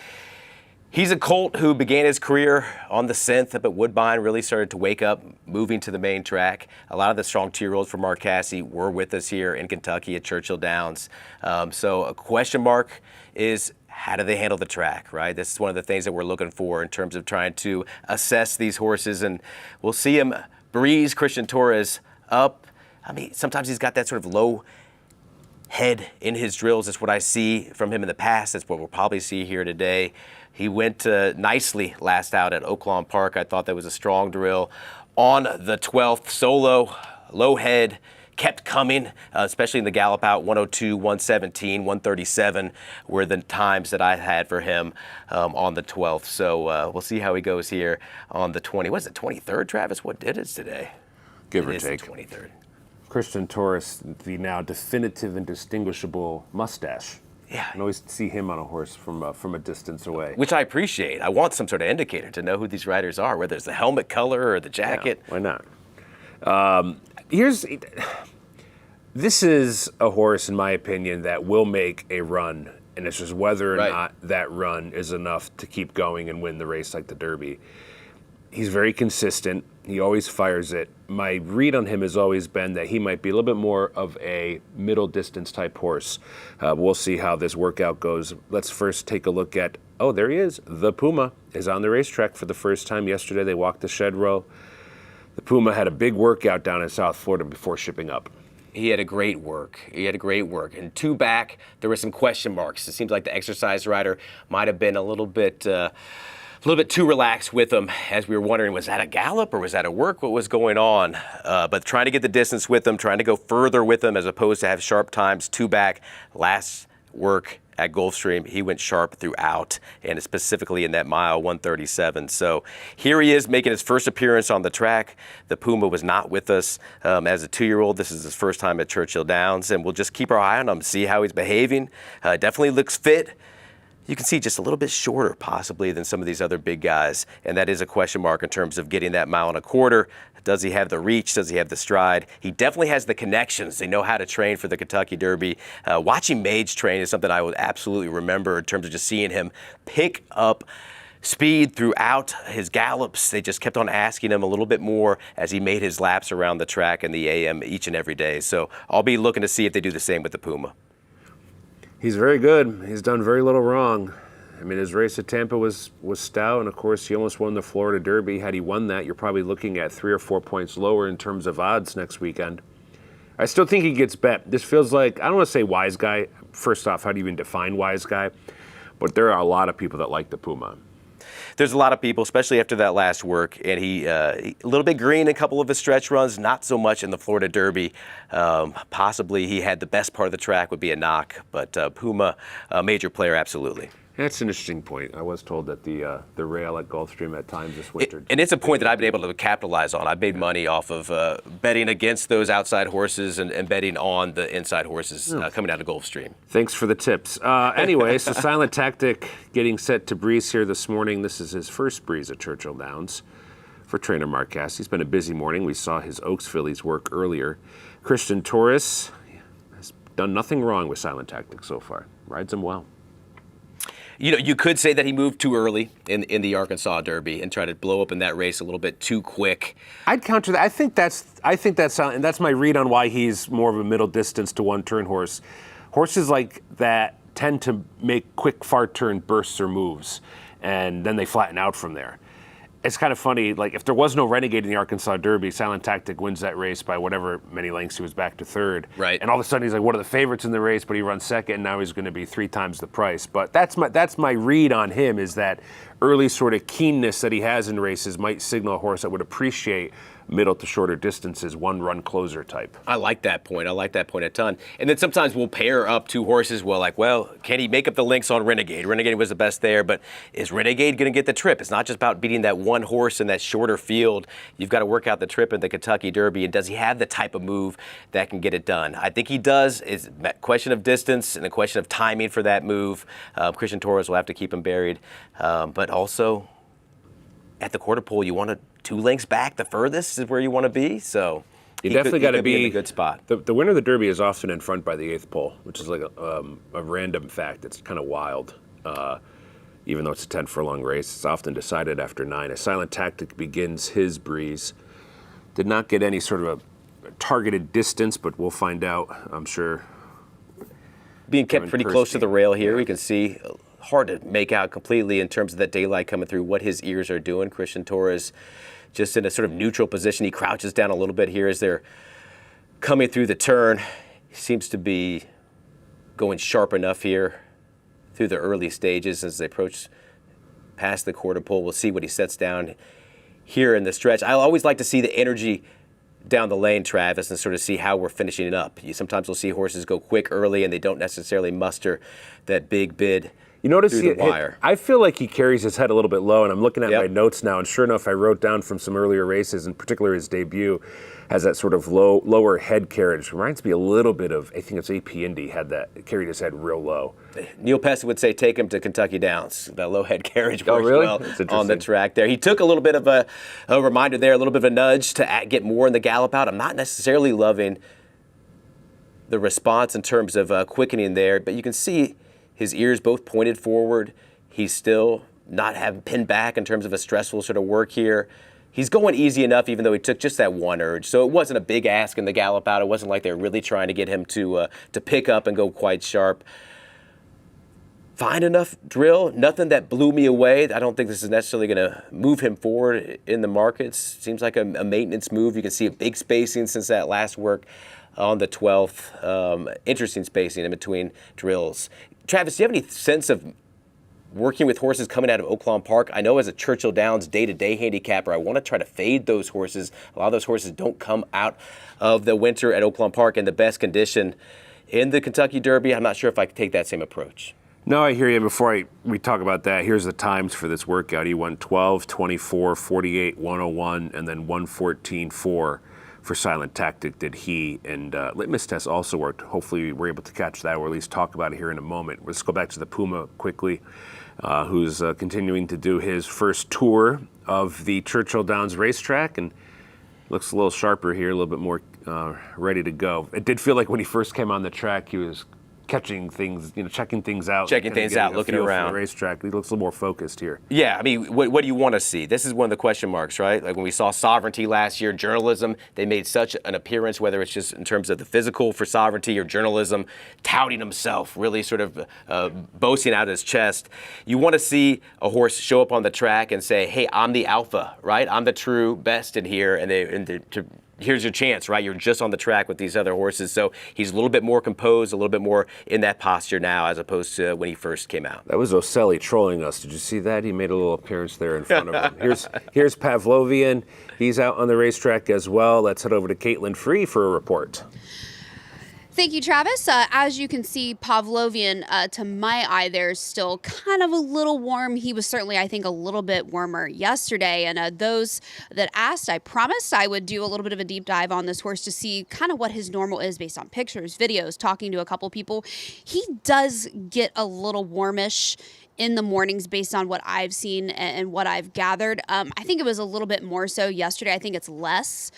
He's a colt who began his career on the synth up at Woodbine, really started to wake up, moving to the main track. A lot of the strong 2-year-olds from Mark Casse were with us here in Kentucky at Churchill Downs. So a question mark is, how do they handle the track, right? This is one of the things that we're looking for in terms of trying to assess these horses. And we'll see him breeze Christian Torres up. I mean, sometimes he's got that sort of low head in his drills. That's what I see from him in the past. That's what we'll probably see here today. He went nicely last out at Oaklawn Park. I thought that was a strong drill. On the 12th, solo, low head, kept coming, especially in the gallop out. 102, 117, 137 were the times that I had for him on the 12th. So we'll see how he goes here on the 20. What is it, 23rd, Travis? What did it today? Give or take. The 23rd. Christian Torres, the now definitive and distinguishable mustache. Yeah. I can always see him on a horse from a distance away. Which I appreciate. I want some sort of indicator to know who these riders are, whether it's the helmet color or the jacket. Yeah, why not? This is a horse, in my opinion, that will make a run, and it's just whether or not that run is enough to keep going and win the race like the Derby. He's very consistent. He always fires it. My read on him has always been that he might be a little bit more of a middle distance type horse. We'll see how this workout goes. Let's first take a look at, there he is. The Puma is on the racetrack for the first time. Yesterday they walked the shed row. The Puma had a big workout down in South Florida before shipping up. He had a great work. And 2 back, there were some question marks. It seems like the exercise rider might have been a little bit too relaxed with him, as we were wondering, was that a gallop or was that a work? What was going on? But trying to get the distance with him, trying to go further with him as opposed to have sharp times. 2 back, last work at Gulfstream, he went sharp throughout, and specifically in that mile 137. So here he is making his first appearance on the track. The Puma was not with us as a 2-year-old. This is his first time at Churchill Downs, and we'll just keep our eye on him, see how he's behaving. Definitely looks fit. You can see just a little bit shorter possibly than some of these other big guys, and that is a question mark in terms of getting that 1.25 miles. Does he have the reach? Does he have the stride? He definitely has the connections. They know how to train for the Kentucky Derby. Watching Mage train is something I would absolutely remember in terms of just seeing him pick up speed throughout his gallops. They just kept on asking him a little bit more as he made his laps around the track in the AM each and every day. So I'll be looking to see if they do the same with the Puma. He's very good. He's done very little wrong. I mean, his race at Tampa was stout, and of course, he almost won the Florida Derby. Had he won that, you're probably looking at 3 or 4 points lower in terms of odds next weekend. I still think he gets bet. This feels like, I don't want to say wise guy. First off, how do you even define wise guy? But there are a lot of people that like the Puma. There's a lot of people, especially after that last work, and he a little bit green in a couple of his stretch runs, not so much in the Florida Derby. Possibly he had the best part of the track would be a knock, but Puma, a major player, absolutely. That's an interesting point. I was told that the rail at Gulfstream at times this winter. And it's a point that I've been able to capitalize on. I've made money off of betting against those outside horses and betting on the inside horses coming out of Gulfstream. Thanks for the tips. Anyway, so Silent Tactic getting set to breeze here this morning. This is his first breeze at Churchill Downs for trainer Mark Casse. It's been a busy morning. We saw his Oaks fillies work earlier. Christian Torres has done nothing wrong with Silent Tactic so far. Rides him well. You know, you could say that he moved too early in the Arkansas Derby and tried to blow up in that race a little bit too quick. I'd counter that. I think that's and that's my read on why he's more of a middle distance to one turn horse. Horses like that tend to make quick far turn bursts or moves, and then they flatten out from there. It's kind of funny, like if there was no Renegade in the Arkansas Derby, Silent Tactic wins that race by whatever many lengths. He was back to third. Right. And all of a sudden he's like one of the favorites in the race, but he runs second, and now he's going to be 3 times the price. But that's my read on him, is that early sort of keenness that he has in races might signal a horse that would appreciate middle to shorter distances, one run closer type. I like that point. I like that point a ton. And then sometimes we'll pair up 2 horses. Well, can he make up the links on Renegade? Renegade was the best there, but is Renegade going to get the trip? It's not just about beating that one horse in that shorter field. You've got to work out the trip in the Kentucky Derby, and does he have the type of move that can get it done? I think he does. It's a question of distance and a question of timing for that move. Christian Torres will have to keep him buried. But also, at the quarter pole, you want to 2 lengths back. The furthest is where you want to be. So you definitely got to be in a good spot. The winner of the Derby is often in front by the 8th pole, which is like a random fact. It's kind of wild. even though it's a 10 furlong race. It's often decided after 9. A Silent Tactic begins his breeze. Did not get any sort of a targeted distance, but we'll find out, I'm sure. Being kept pretty close to the rail here. We can see, hard to make out completely in terms of that daylight coming through, what his ears are doing. Christian Torres just in a sort of neutral position. He crouches down a little bit here as they're coming through the turn. He seems to be going sharp enough here through the early stages as they approach past the quarter pole. We'll see what he sets down here in the stretch. I always like to see the energy down the lane, Travis, and sort of see how we're finishing it up. Sometimes we'll see horses go quick early and they don't necessarily muster that big bid. You notice through the wire. I feel like he carries his head a little bit low, and I'm looking at my notes now, and sure enough, I wrote down from some earlier races, in particular his debut, has that sort of lower head carriage. Reminds me a little bit of, I think it's AP Indy, carried his head real low. Neil Pesce would say take him to Kentucky Downs. That low head carriage works really? well on the track there. He took a little bit of a reminder there, a little bit of a nudge to get more in the gallop out. I'm not necessarily loving the response in terms of quickening there, but you can see his ears both pointed forward. He's still not having pinned back in terms of a stressful sort of work here. He's going easy enough, even though he took just that one urge. So it wasn't a big ask in the gallop out. It wasn't like they were really trying to get him to pick up and go quite sharp. Fine enough drill, nothing that blew me away. I don't think this is necessarily going to move him forward in the markets. Seems like a maintenance move. You can see a big spacing since that last work on the 12th. Interesting spacing in between drills. Travis, do you have any sense of working with horses coming out of Oaklawn Park? I know as a Churchill Downs day-to-day handicapper, I want to try to fade those horses. A lot of those horses don't come out of the winter at Oaklawn Park in the best condition. In the Kentucky Derby, I'm not sure if I could take that same approach. No, I hear you. Before we talk about that, here's the times for this workout. He won 12, 24, 48, 101, and then 114.4 for Silent Tactic did he. And Litmus Test also worked. Hopefully we're able to catch that or at least talk about it here in a moment. Let's go back to the Puma quickly, who's continuing to do his first tour of the Churchill Downs racetrack and looks a little sharper here, a little bit more ready to go. It did feel like when he first came on the track, he was catching things, checking things out. Looking around. For the racetrack. He looks a little more focused here. Yeah, I mean, what do you want to see? This is one of the question marks, right? Like when we saw Sovereignty last year, journalism, they made such an appearance, whether it's just in terms of the physical for Sovereignty or journalism, touting himself, really sort of boasting out his chest. You want to see a horse show up on the track and say, hey, I'm the alpha, right? I'm the true best in here, here's your chance, right? You're just on the track with these other horses. So he's a little bit more composed, a little bit more in that posture now as opposed to when he first came out. That was Oselli trolling us. Did you see that? He made a little appearance there in front of him. Here's Pavlovian. He's out on the racetrack as well. Let's head over to Caitlin Free for a report. Thank you, Travis. As you can see, Pavlovian, to my eye, there's still kind of a little warm. He was certainly, I think, a little bit warmer yesterday. And those that asked, I promised I would do a little bit of a deep dive on this horse to see kind of what his normal is based on pictures, videos, talking to a couple people. He does get a little warmish in the mornings based on what I've seen and what I've gathered. I think it was a little bit more so yesterday. I think it's less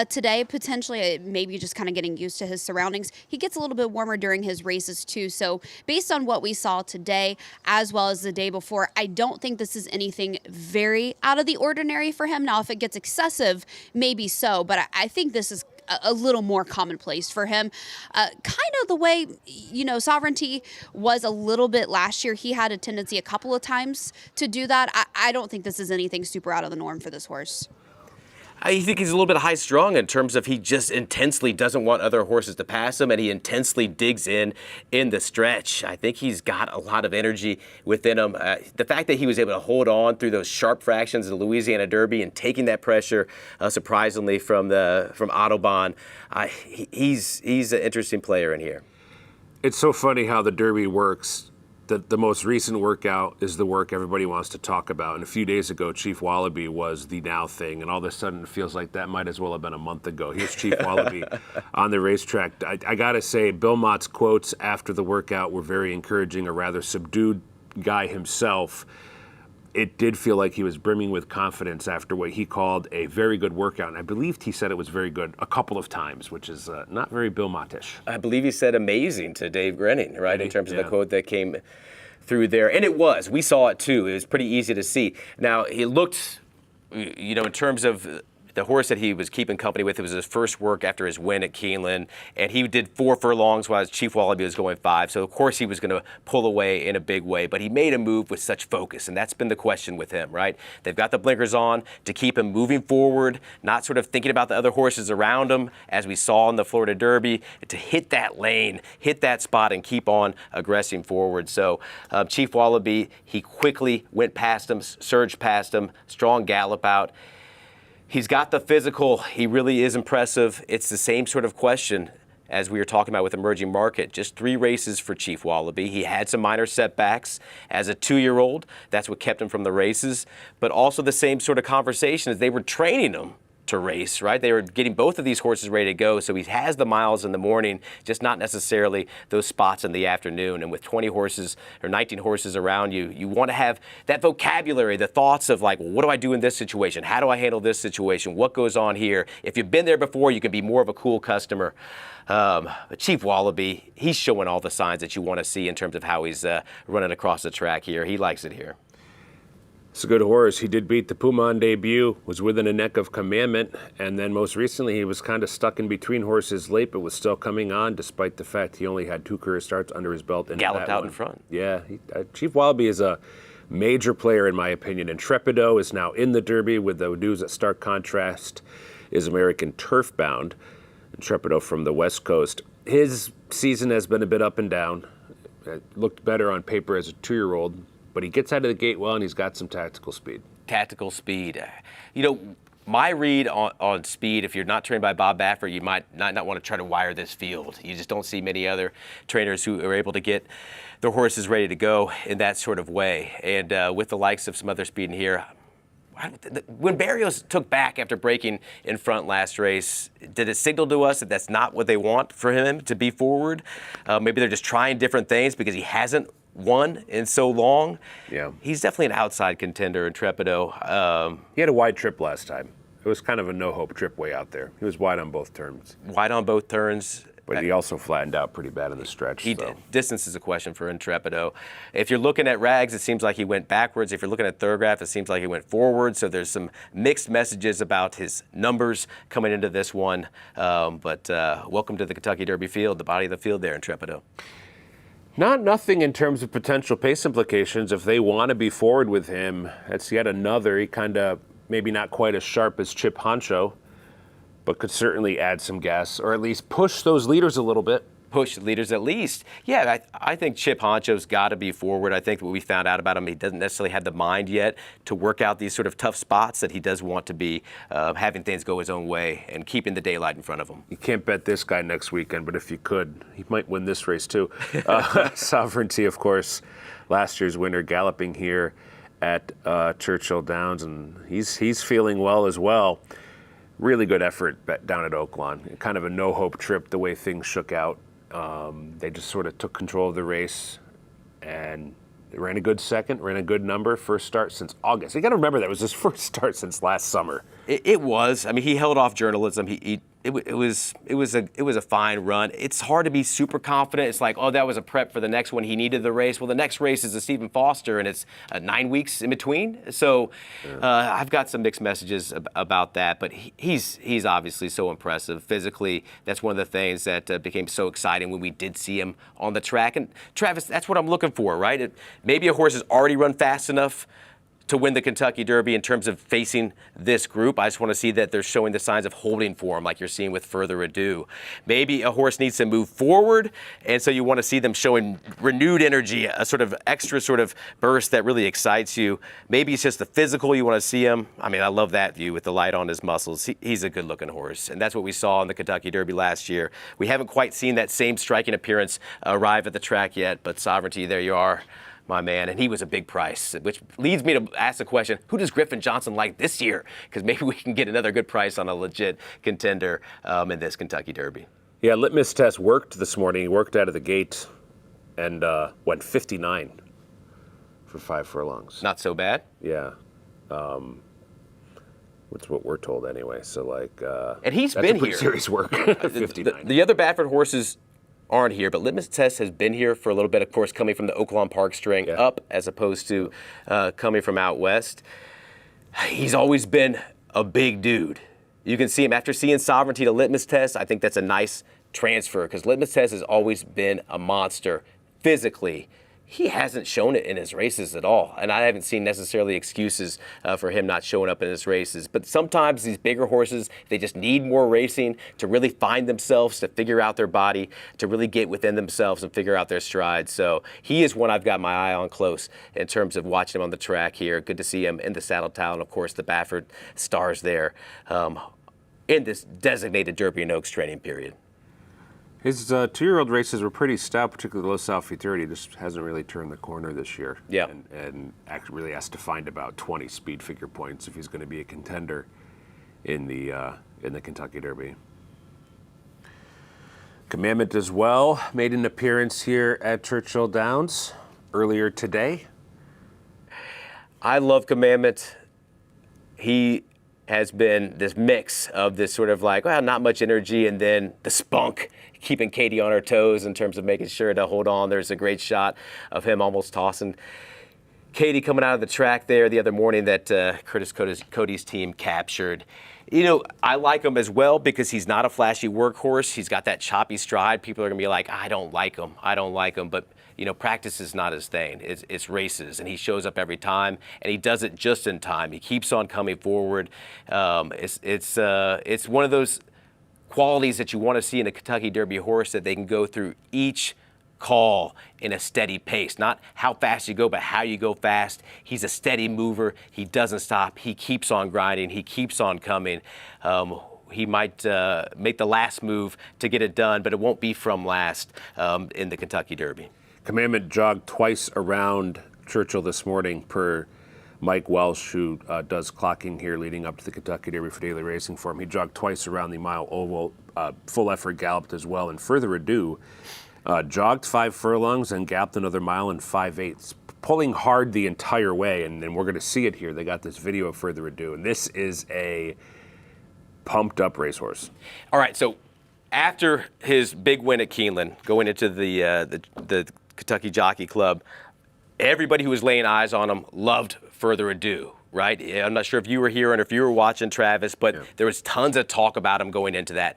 today, potentially. Maybe just kind of getting used to his surroundings. He gets a little bit warmer during his races too. So based on what we saw today, as well as the day before, I don't think this is anything very out of the ordinary for him. Now, if it gets excessive, maybe so, but I think this is a little more commonplace for him. Kind of the way, Sovereignty was a little bit last year. He had a tendency a couple of times to do that. I don't think this is anything super out of the norm for this horse. I think he's a little bit high-strung in terms of he just intensely doesn't want other horses to pass him, and he intensely digs in the stretch. I think he's got a lot of energy within him. The fact that he was able to hold on through those sharp fractions of the Louisiana Derby and taking that pressure, surprisingly, from Autobahn, he's an interesting player in here. It's so funny how the Derby works. The most recent workout is the work everybody wants to talk about. And a few days ago, Chief Wallaby was the now thing. And all of a sudden, it feels like that might as well have been a month ago. Here's Chief Wallaby on the racetrack. I got to say, Bill Mott's quotes after the workout were very encouraging. A rather subdued guy himself. It did feel like he was brimming with confidence after what he called a very good workout. And I believe he said it was very good a couple of times, which is not very Bill Mott-ish. I believe he said amazing to Dave Grenning, right, in terms of the quote that came through there. And it was. We saw it too. It was pretty easy to see. Now, he looked, in terms of the horse that he was keeping company with, it was his first work after his win at Keeneland, and he did 4 furlongs while Chief Wallaby was going 5. So, of course, he was going to pull away in a big way, but he made a move with such focus, and that's been the question with him, right? They've got the blinkers on to keep him moving forward, not sort of thinking about the other horses around him, as we saw in the Florida Derby, to hit that lane, hit that spot, and keep on aggressing forward. So, Chief Wallaby, he quickly went past him, surged past him, strong gallop out. He's got the physical. He really is impressive. It's the same sort of question as we were talking about with Emerging Market. Just 3 races for Chief Wallaby. He had some minor setbacks as a 2-year-old. That's what kept him from the races. But also the same sort of conversation as they were training him to race, right? They were getting both of these horses ready to go, so he has the miles in the morning, just not necessarily those spots in the afternoon. And with 20 horses or 19 horses around you, you want to have that vocabulary, the thoughts of like, well, what do I do in this situation? How do I handle this situation? What goes on here? If you've been there before, you can be more of a cool customer. But Chief Wallaby, he's showing all the signs that you want to see in terms of how he's running across the track here. He likes it here. It's a good horse. He did beat the Puma on debut, was within a neck of Commandment, and then most recently he was kind of stuck in between horses late, but was still coming on despite the fact he only had 2 career starts under his belt. And galloped out in front. Yeah, Chief Wallaby is a major player in my opinion. Intrepido is now in the Derby with the news that stark contrast is American Turf bound. Intrepido from the West Coast. His season has been a bit up and down. It looked better on paper as a 2-year-old. But he gets out of the gate well, and he's got some tactical speed. Tactical speed. My read on speed, if you're not trained by Bob Baffert, you might not want to try to wire this field. You just don't see many other trainers who are able to get their horses ready to go in that sort of way. And with the likes of some other speed in here, when Barrios took back after breaking in front last race, did it signal to us that that's not what they want for him to be forward? Maybe they're just trying different things because he hasn't won in so long. Yeah. He's definitely an outside contender in Intrepido. He had a wide trip last time. It was kind of a no-hope trip way out there. He was wide on both turns. Wide on both turns. But he also flattened out pretty bad in the stretch. He did. Distance is a question for Intrepido. If you're looking at Rags, it seems like he went backwards. If you're looking at Thurgraph, it seems like he went forward. So there's some mixed messages about his numbers coming into this one. But welcome to the Kentucky Derby field, the body of the field there, Intrepido. Nothing in terms of potential pace implications. If they want to be forward with him, that's yet another. He kind of maybe not quite as sharp as Chip Honcho, but could certainly add some gas or at least push those leaders a little bit. Push the leaders at least. Yeah, I think Chip Honcho's got to be forward. I think what we found out about him, he doesn't necessarily have the mind yet to work out these sort of tough spots that he does want to be having things go his own way and keeping the daylight in front of him. You can't bet this guy next weekend, but if you could, he might win this race too. Sovereignty, of course, last year's winner, galloping here at Churchill Downs, and he's feeling well as well. Really good effort down at Oaklawn. Kind of a no-hope trip the way things shook out. They just sort of took control of the race and ran a good second, ran a good number, first start since August. You got to remember that was his first start since last summer. It was. I mean, he held off journalism. It was a fine run. It's hard to be super confident. It's like, oh, that was a prep for the next one. He needed the race. Well, the next race is a Stephen Foster, and it's 9 weeks in between. So I've got some mixed messages about that. But he's obviously so impressive physically. That's one of the things that became so exciting when we did see him on the track. And Travis, that's what I'm looking for, right? Maybe a horse has already run fast enough to win the Kentucky Derby in terms of facing this group. I just want to see that they're showing the signs of holding for him like you're seeing with Further Ado. Maybe a horse needs to move forward, and so you want to see them showing renewed energy, a sort of extra sort of burst that really excites you. Maybe it's just the physical you want to see him. I mean, I love that view with the light on his muscles. He's a good-looking horse, and that's what we saw in the Kentucky Derby last year. We haven't quite seen that same striking appearance arrive at the track yet, but Sovereignty, there you are, my man, and he was a big price, which leads me to ask the question, who does Griffin Johnson like this year? Because maybe we can get another good price on a legit contender in this Kentucky Derby. Yeah, litmus test worked this morning. He worked out of the gate and went 59 for 5 furlongs. Not so bad. Yeah. That's what we're told anyway. So, like, and he's that's been a pretty here. Serious work. 59. The other Baffert horses aren't here, but Litmus Test has been here for a little bit, of course, coming from the Oaklawn Park string up as opposed to coming from out west. He's always been a big dude. You can see him after seeing Sovereignty to Litmus Test. I think that's a nice transfer because Litmus Test has always been a monster physically. He hasn't shown it in his races at all, and I haven't seen necessarily excuses for him not showing up in his races. But sometimes these bigger horses, they just need more racing to really find themselves, to figure out their body, to really get within themselves and figure out their stride. So he is one I've got my eye on close in terms of watching him on the track here. Good to see him in the Saddle Town, of course, the Baffert stars there in this designated Derby and Oaks training period. His 2-year-old races were pretty stout, particularly Los Alfitur. He just hasn't really turned the corner this year. Yeah. And actually really has to find about 20 speed figure points if he's going to be a contender in the Kentucky Derby. Commandment as well made an appearance here at Churchill Downs earlier today. I love Commandment. He has been this mix of this sort of like, well, not much energy, and then the spunk, keeping Katie on her toes in terms of making sure to hold on. There's a great shot of him almost tossing Katie coming out of the track there the other morning that Curtis Cody's team captured. You know, I like him as well because he's not a flashy workhorse. He's got that choppy stride. People are going to be like, I don't like him. But, you know, practice is not his thing. It's races, and he shows up every time, and he does it just in time. He keeps on coming forward. It's one of those qualities that you want to see in a Kentucky Derby horse, that they can go through each call in a steady pace. Not how fast you go, but how you go fast. He's a steady mover. He doesn't stop. He keeps on grinding. He keeps on coming. He might make the last move to get it done, but it won't be from last in the Kentucky Derby. Commandment jogged twice around Churchill this morning per Mike Welsh, who does clocking here leading up to the Kentucky Derby for daily racing for him. He jogged twice around the mile oval, full effort galloped as well. And further ado, jogged 5 furlongs and galloped another mile and 5/8, pulling hard the entire way. And we're going to see it here. They got this video of Further Ado, and this is a pumped up racehorse. All right, so after his big win at Keeneland, going into the Kentucky Jockey Club, everybody who was laying eyes on him loved Further Ado, right? I'm not sure if you were here and if you were watching, Travis, but there was tons of talk about him going into that.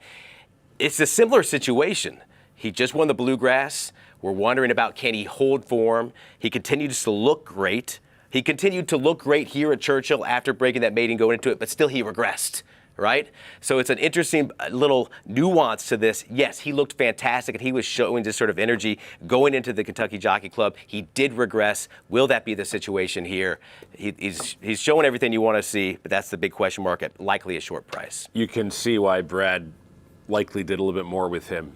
It's a similar situation. He just won the Bluegrass. We're wondering about, can he hold form? He continues to look great. He continued to look great here at Churchill after breaking that maiden going into it, but still he regressed, right? So it's an interesting little nuance to this. Yes, he looked fantastic, and he was showing this sort of energy going into the Kentucky Jockey Club. He did regress. Will that be the situation here? He's showing everything you want to see, but that's the big question mark at likely a short price. You can see why Brad likely did a little bit more with him,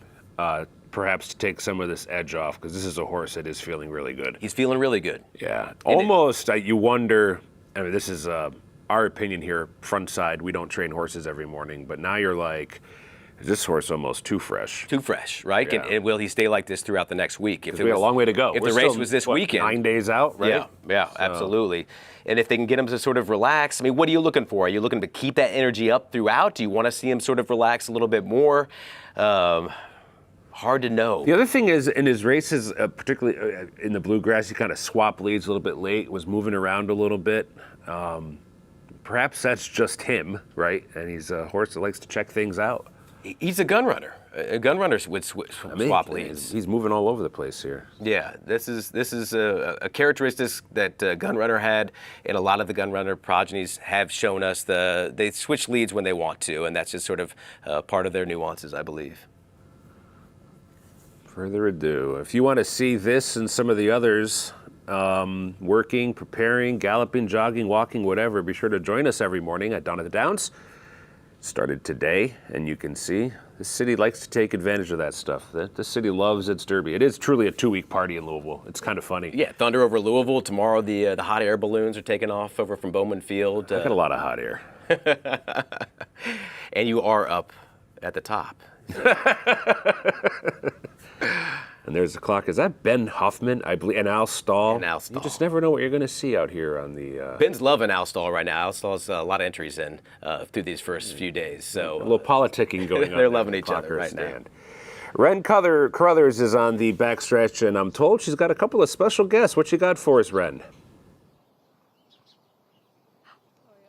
perhaps to take some of this edge off, because this is a horse that is feeling really good. He's feeling really good. Yeah, almost. You wonder. I mean, this is our opinion here, front side. We don't train horses every morning, but now you're like, is this horse almost too fresh? Too fresh, right? Yeah. And will he stay like this throughout the next week? If we got a long way to go. If We're the race still, was this weekend, 9 days out, right? Yeah, absolutely. And if they can get him to sort of relax, I mean, what are you looking for? Are you looking to keep that energy up throughout? Do you want to see him sort of relax a little bit more? Hard to know. The other thing is, in his races, particularly in the Bluegrass, he kind of swapped leads a little bit late, was moving around a little bit. Perhaps that's just him, right? And he's a horse that likes to check things out. He's a gun runner. Gun runners would swap leads. He's moving all over the place here. Yeah, this is a characteristic that Gun Runner had, and a lot of the Gun Runner progenies have shown us. They switch leads when they want to, and that's just sort of part of their nuances, I believe. Further Ado. If you want to see this and some of the others working, preparing, galloping, jogging, walking, whatever, be sure to join us every morning at Dawn of the Downs. Started today, and you can see the city likes to take advantage of that stuff. The city loves its Derby. It is truly a 2-week party in Louisville. It's kind of funny. Yeah, Thunder over Louisville. Tomorrow the hot air balloons are taking off over from Bowman Field. I got a lot of hot air. And you are up at the top. And there's the clock. Is that Ben Huffman, I believe, and Al Stahl? And Al Stahl. You just never know what you're going to see out here on the... Ben's loving Al Stahl right now. Al Stahl's a lot of entries in through these first few days. So a little politicking going on. They're loving each other right now. Ren Carruthers is on the backstretch, and I'm told she's got a couple of special guests. What you got for us, Ren?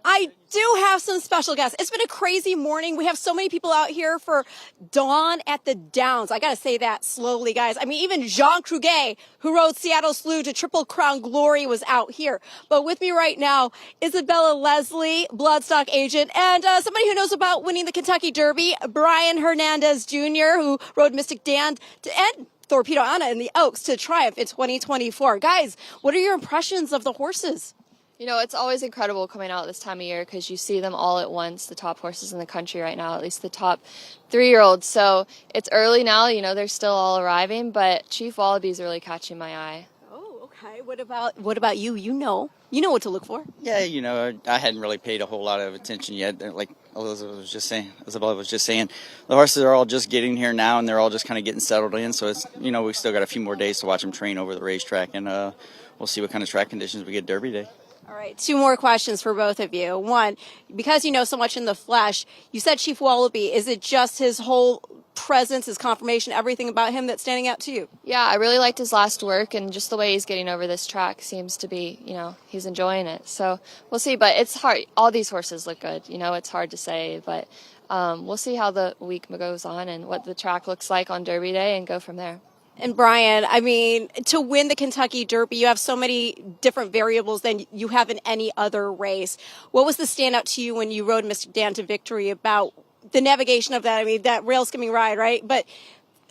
I do have some special guests. It's been a crazy morning. We have so many people out here for Dawn at the Downs. I got to say that slowly, guys. I mean, even Jean Cruguet, who rode Seattle Slew to Triple Crown Glory, was out here. But with me right now, Isabella Leslie, Bloodstock agent, and somebody who knows about winning the Kentucky Derby, Brian Hernandez Jr., who rode Mystic Dan and Torpedo Anna in the Oaks to triumph in 2024. Guys, what are your impressions of the horses? You know, it's always incredible coming out this time of year because you see them all at once, the top horses in the country right now, at least the top 3-year-olds. So it's early now, you know, they're still all arriving, but Chief Wallaby's really catching my eye. Oh, okay. What about you? You know what to look for. Yeah, you know, I hadn't really paid a whole lot of attention yet. Like Isabella was just saying, the horses are all just getting here now, and they're all just kind of getting settled in. So it's, you know, we still got a few more days to watch them train over the racetrack, and we'll see what kind of track conditions we get Derby Day. All right, 2 more questions for both of you. One, because you know so much in the flesh, you said Chief Wallaby. Is it just his whole presence, his conformation, everything about him that's standing out to you? Yeah, I really liked his last work, and just the way he's getting over this track seems to be, you know, he's enjoying it. So we'll see, but it's hard. All these horses look good. You know, it's hard to say, but we'll see how the week goes on and what the track looks like on Derby Day and go from there. And Brian, I mean, to win the Kentucky Derby, you have so many different variables than you have in any other race. What was the standout to you when you rode Mystic Dan to victory about the navigation of that? I mean, that rail skimming ride, right? But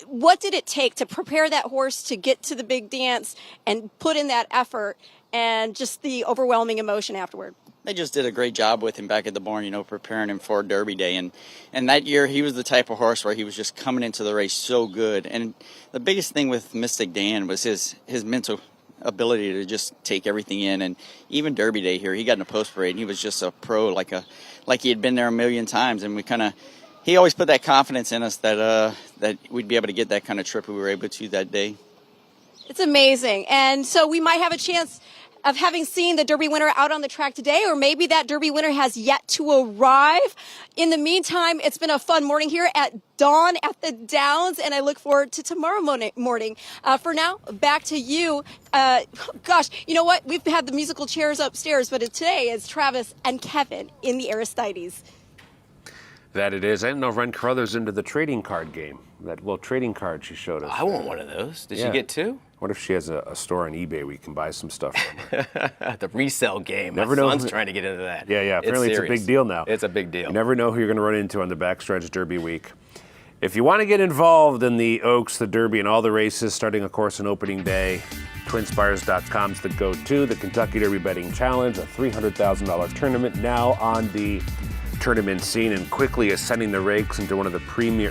what did it take to prepare that horse to get to the big dance and put in that effort and just the overwhelming emotion afterward? They just did a great job with him back at the barn, you know, preparing him for Derby Day. And that year, he was the type of horse where he was just coming into the race so good. And the biggest thing with Mystic Dan was his mental ability to just take everything in. And even Derby Day here, he got in a post parade, and he was just a pro, like he had been there a million times. And he always put that confidence in us that we'd be able to get that kind of trip we were able to that day. It's amazing. And so we might have a chance of having seen the Derby winner out on the track today, or maybe that Derby winner has yet to arrive. In the meantime, it's been a fun morning here at Dawn at the Downs, and I look forward to tomorrow morning. For now, back to you. Gosh, you know what? We've had the musical chairs upstairs, but today is Travis and Kevin in the Aristides. That it is. I didn't know Ren Carruthers into the trading card game. That little trading card she showed us. I want one of those. Did she get 2? What if she has a store on eBay where you can buy some stuff from her? The resale game. Never My know son's trying to get into that. Yeah. Apparently it's a big deal now. It's a big deal. You never know who you're going to run into on the backstretch Derby week. If you want to get involved in the Oaks, the Derby, and all the races starting, of course, on opening day, twinspires.com is the go-to. The Kentucky Derby Betting Challenge, a $300,000 tournament now on the tournament scene and quickly ascending the ranks into one of the premier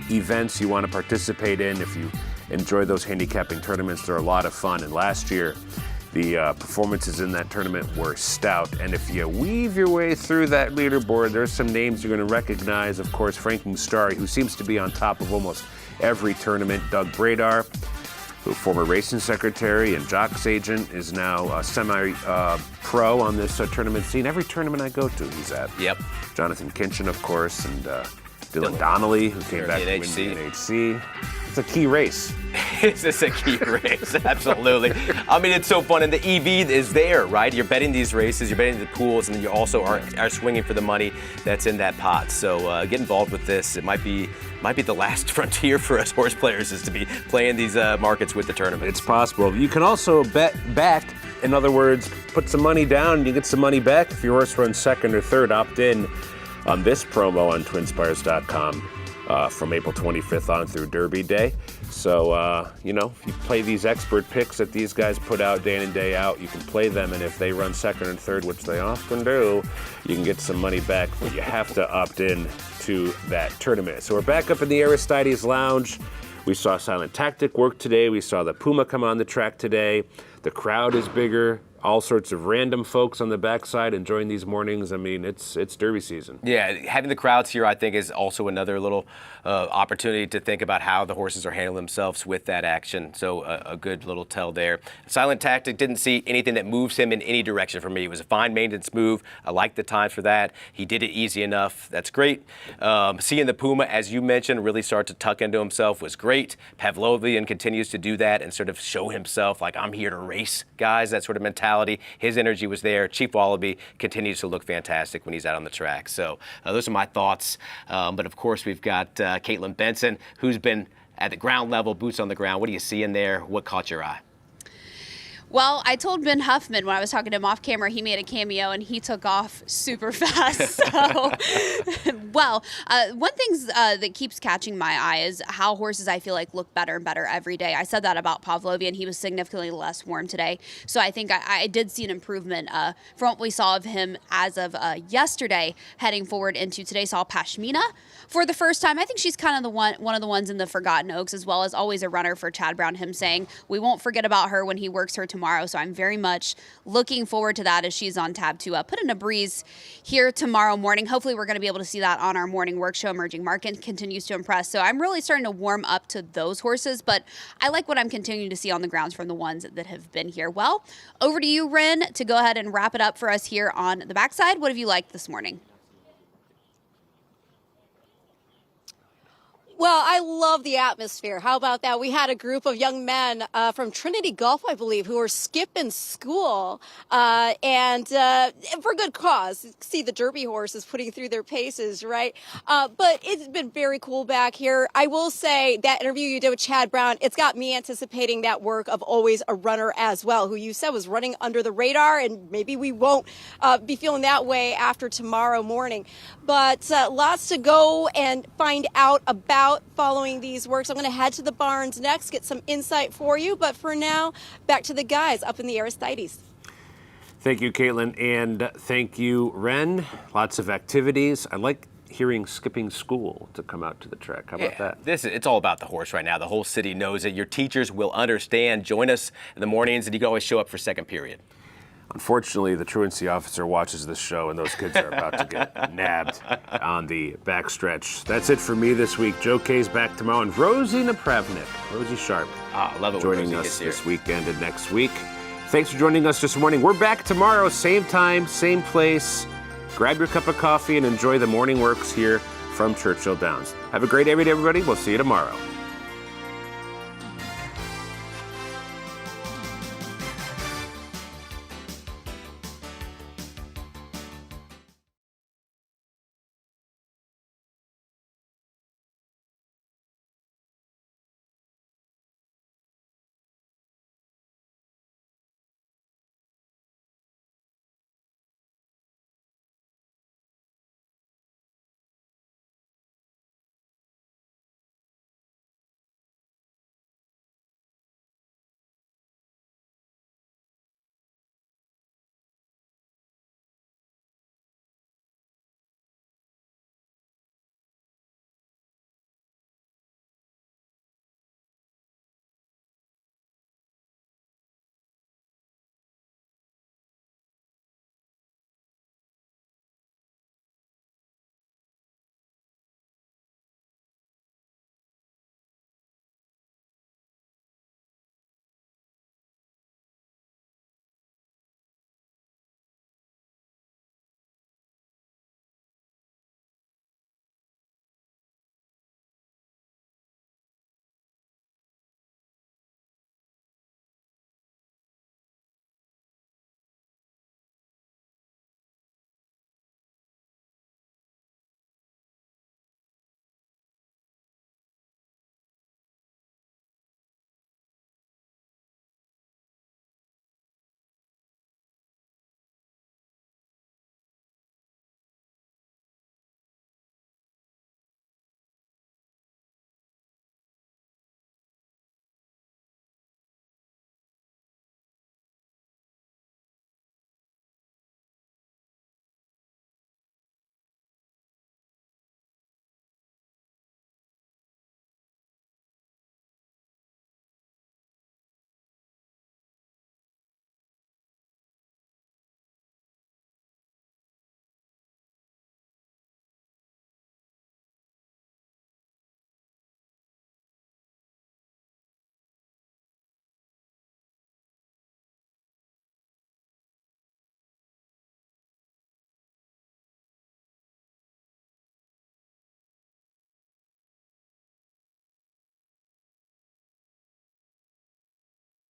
events you want to participate in. If you enjoy those handicapping tournaments, they're a lot of fun. And last year, the performances in that tournament were stout. And if you weave your way through that leaderboard, there's some names you're going to recognize. Of course, Franklin Starry, who seems to be on top of almost every tournament. Doug Bradar, who former racing secretary and jocks agent, is now semi-pro on this tournament scene. Every tournament I go to, he's at. Yep. Jonathan Kinchin, of course, and Dylan Donnelly, who came back from NHC. It's a key race. It's a key race, absolutely. I mean, it's so fun, and the EV is there, right? You're betting these races, you're betting the pools, and then you also are swinging for the money that's in that pot. So get involved with this. It might be the last frontier for us horse players is to be playing these markets with the tournament. It's possible. You can also bet back. In other words, put some money down and you get some money back. If your horse runs second or third, opt in on this promo on twinspires.com from April 25th on through Derby Day. So, you play these expert picks that these guys put out day in and day out. You can play them, and if they run second and third, which they often do, you can get some money back, but you have to opt in to that tournament. So we're back up in the Aristides Lounge. We saw Silent Tactic work today. We saw the Puma come on the track today. The crowd is bigger. all sorts of random folks on the backside enjoying these mornings. I mean, it's Derby season. Yeah, having the crowds here, I think, is also another little opportunity to think about how the horses are handling themselves with that action. So a good little tell there. Silent Tactic, didn't see anything that moves him in any direction for me. It was a fine maintenance move. I like the times for that. He did it easy enough. That's great. Seeing the Puma, as you mentioned, really start to tuck into himself was great. Pavlovian continues to do that and sort of show himself like, I'm here to race, guys, that sort of mentality. His energy was there. Chief Wallaby continues to look fantastic when he's out on the track. So those are my thoughts. But of course, we've got Caitlin Benson, who's been at the ground level, boots on the ground. What do you see in there? What caught your eye? Well, I told Ben Huffman when I was talking to him off camera, he made a cameo and he took off super fast. So, well, one thing that keeps catching my eye is how horses, I feel like, look better and better every day. I said that about Pavlovian. He was significantly less warm today. So I think I did see an improvement from what we saw of him as of yesterday heading forward into today. Saw Pashmina for the first time. I think she's kind of one of the ones in the Forgotten Oaks, as well as always a runner for Chad Brown, him saying, we won't forget about her when he works her tomorrow. So I'm very much looking forward to that as she's on tab to put in a breeze here tomorrow morning. Hopefully we're going to be able to see that on our morning work show. Emerging Market continues to impress. So I'm really starting to warm up to those horses, but I like what I'm continuing to see on the grounds from the ones that have been here. Well, over to you, Ren, to go ahead and wrap it up for us here on the backside. What have you liked this morning? Well, I love the atmosphere. How about that? We had a group of young men from Trinity Golf, I believe, who were skipping school and for good cause. See the Derby horses putting through their paces, right? But it's been very cool back here. I will say that interview you did with Chad Brown, it's got me anticipating that work of always a runner as well, who you said was running under the radar, and maybe we won't be feeling that way after tomorrow morning. But lots to go and find out about following these works. I'm going to head to the barns next, get some insight for you. But for now, back to the guys up in the Aristides. Thank you, Caitlin, and thank you, Ren. Lots of activities. I like hearing skipping school to come out to the track. How about that? It's all about the horse right now. The whole city knows it. Your teachers will understand. Join us in the mornings, and you can always show up for second period. Unfortunately, the truancy officer watches this show, and those kids are about to get nabbed on the backstretch. That's it for me this week. Joe Kay's back tomorrow, and Rosie Napravnik, Rosie Sharp, I love it joining us this weekend and next week. Thanks for joining us this morning. We're back tomorrow, same time, same place. Grab your cup of coffee and enjoy the morning works here from Churchill Downs. Have a great day, everybody. We'll see you tomorrow.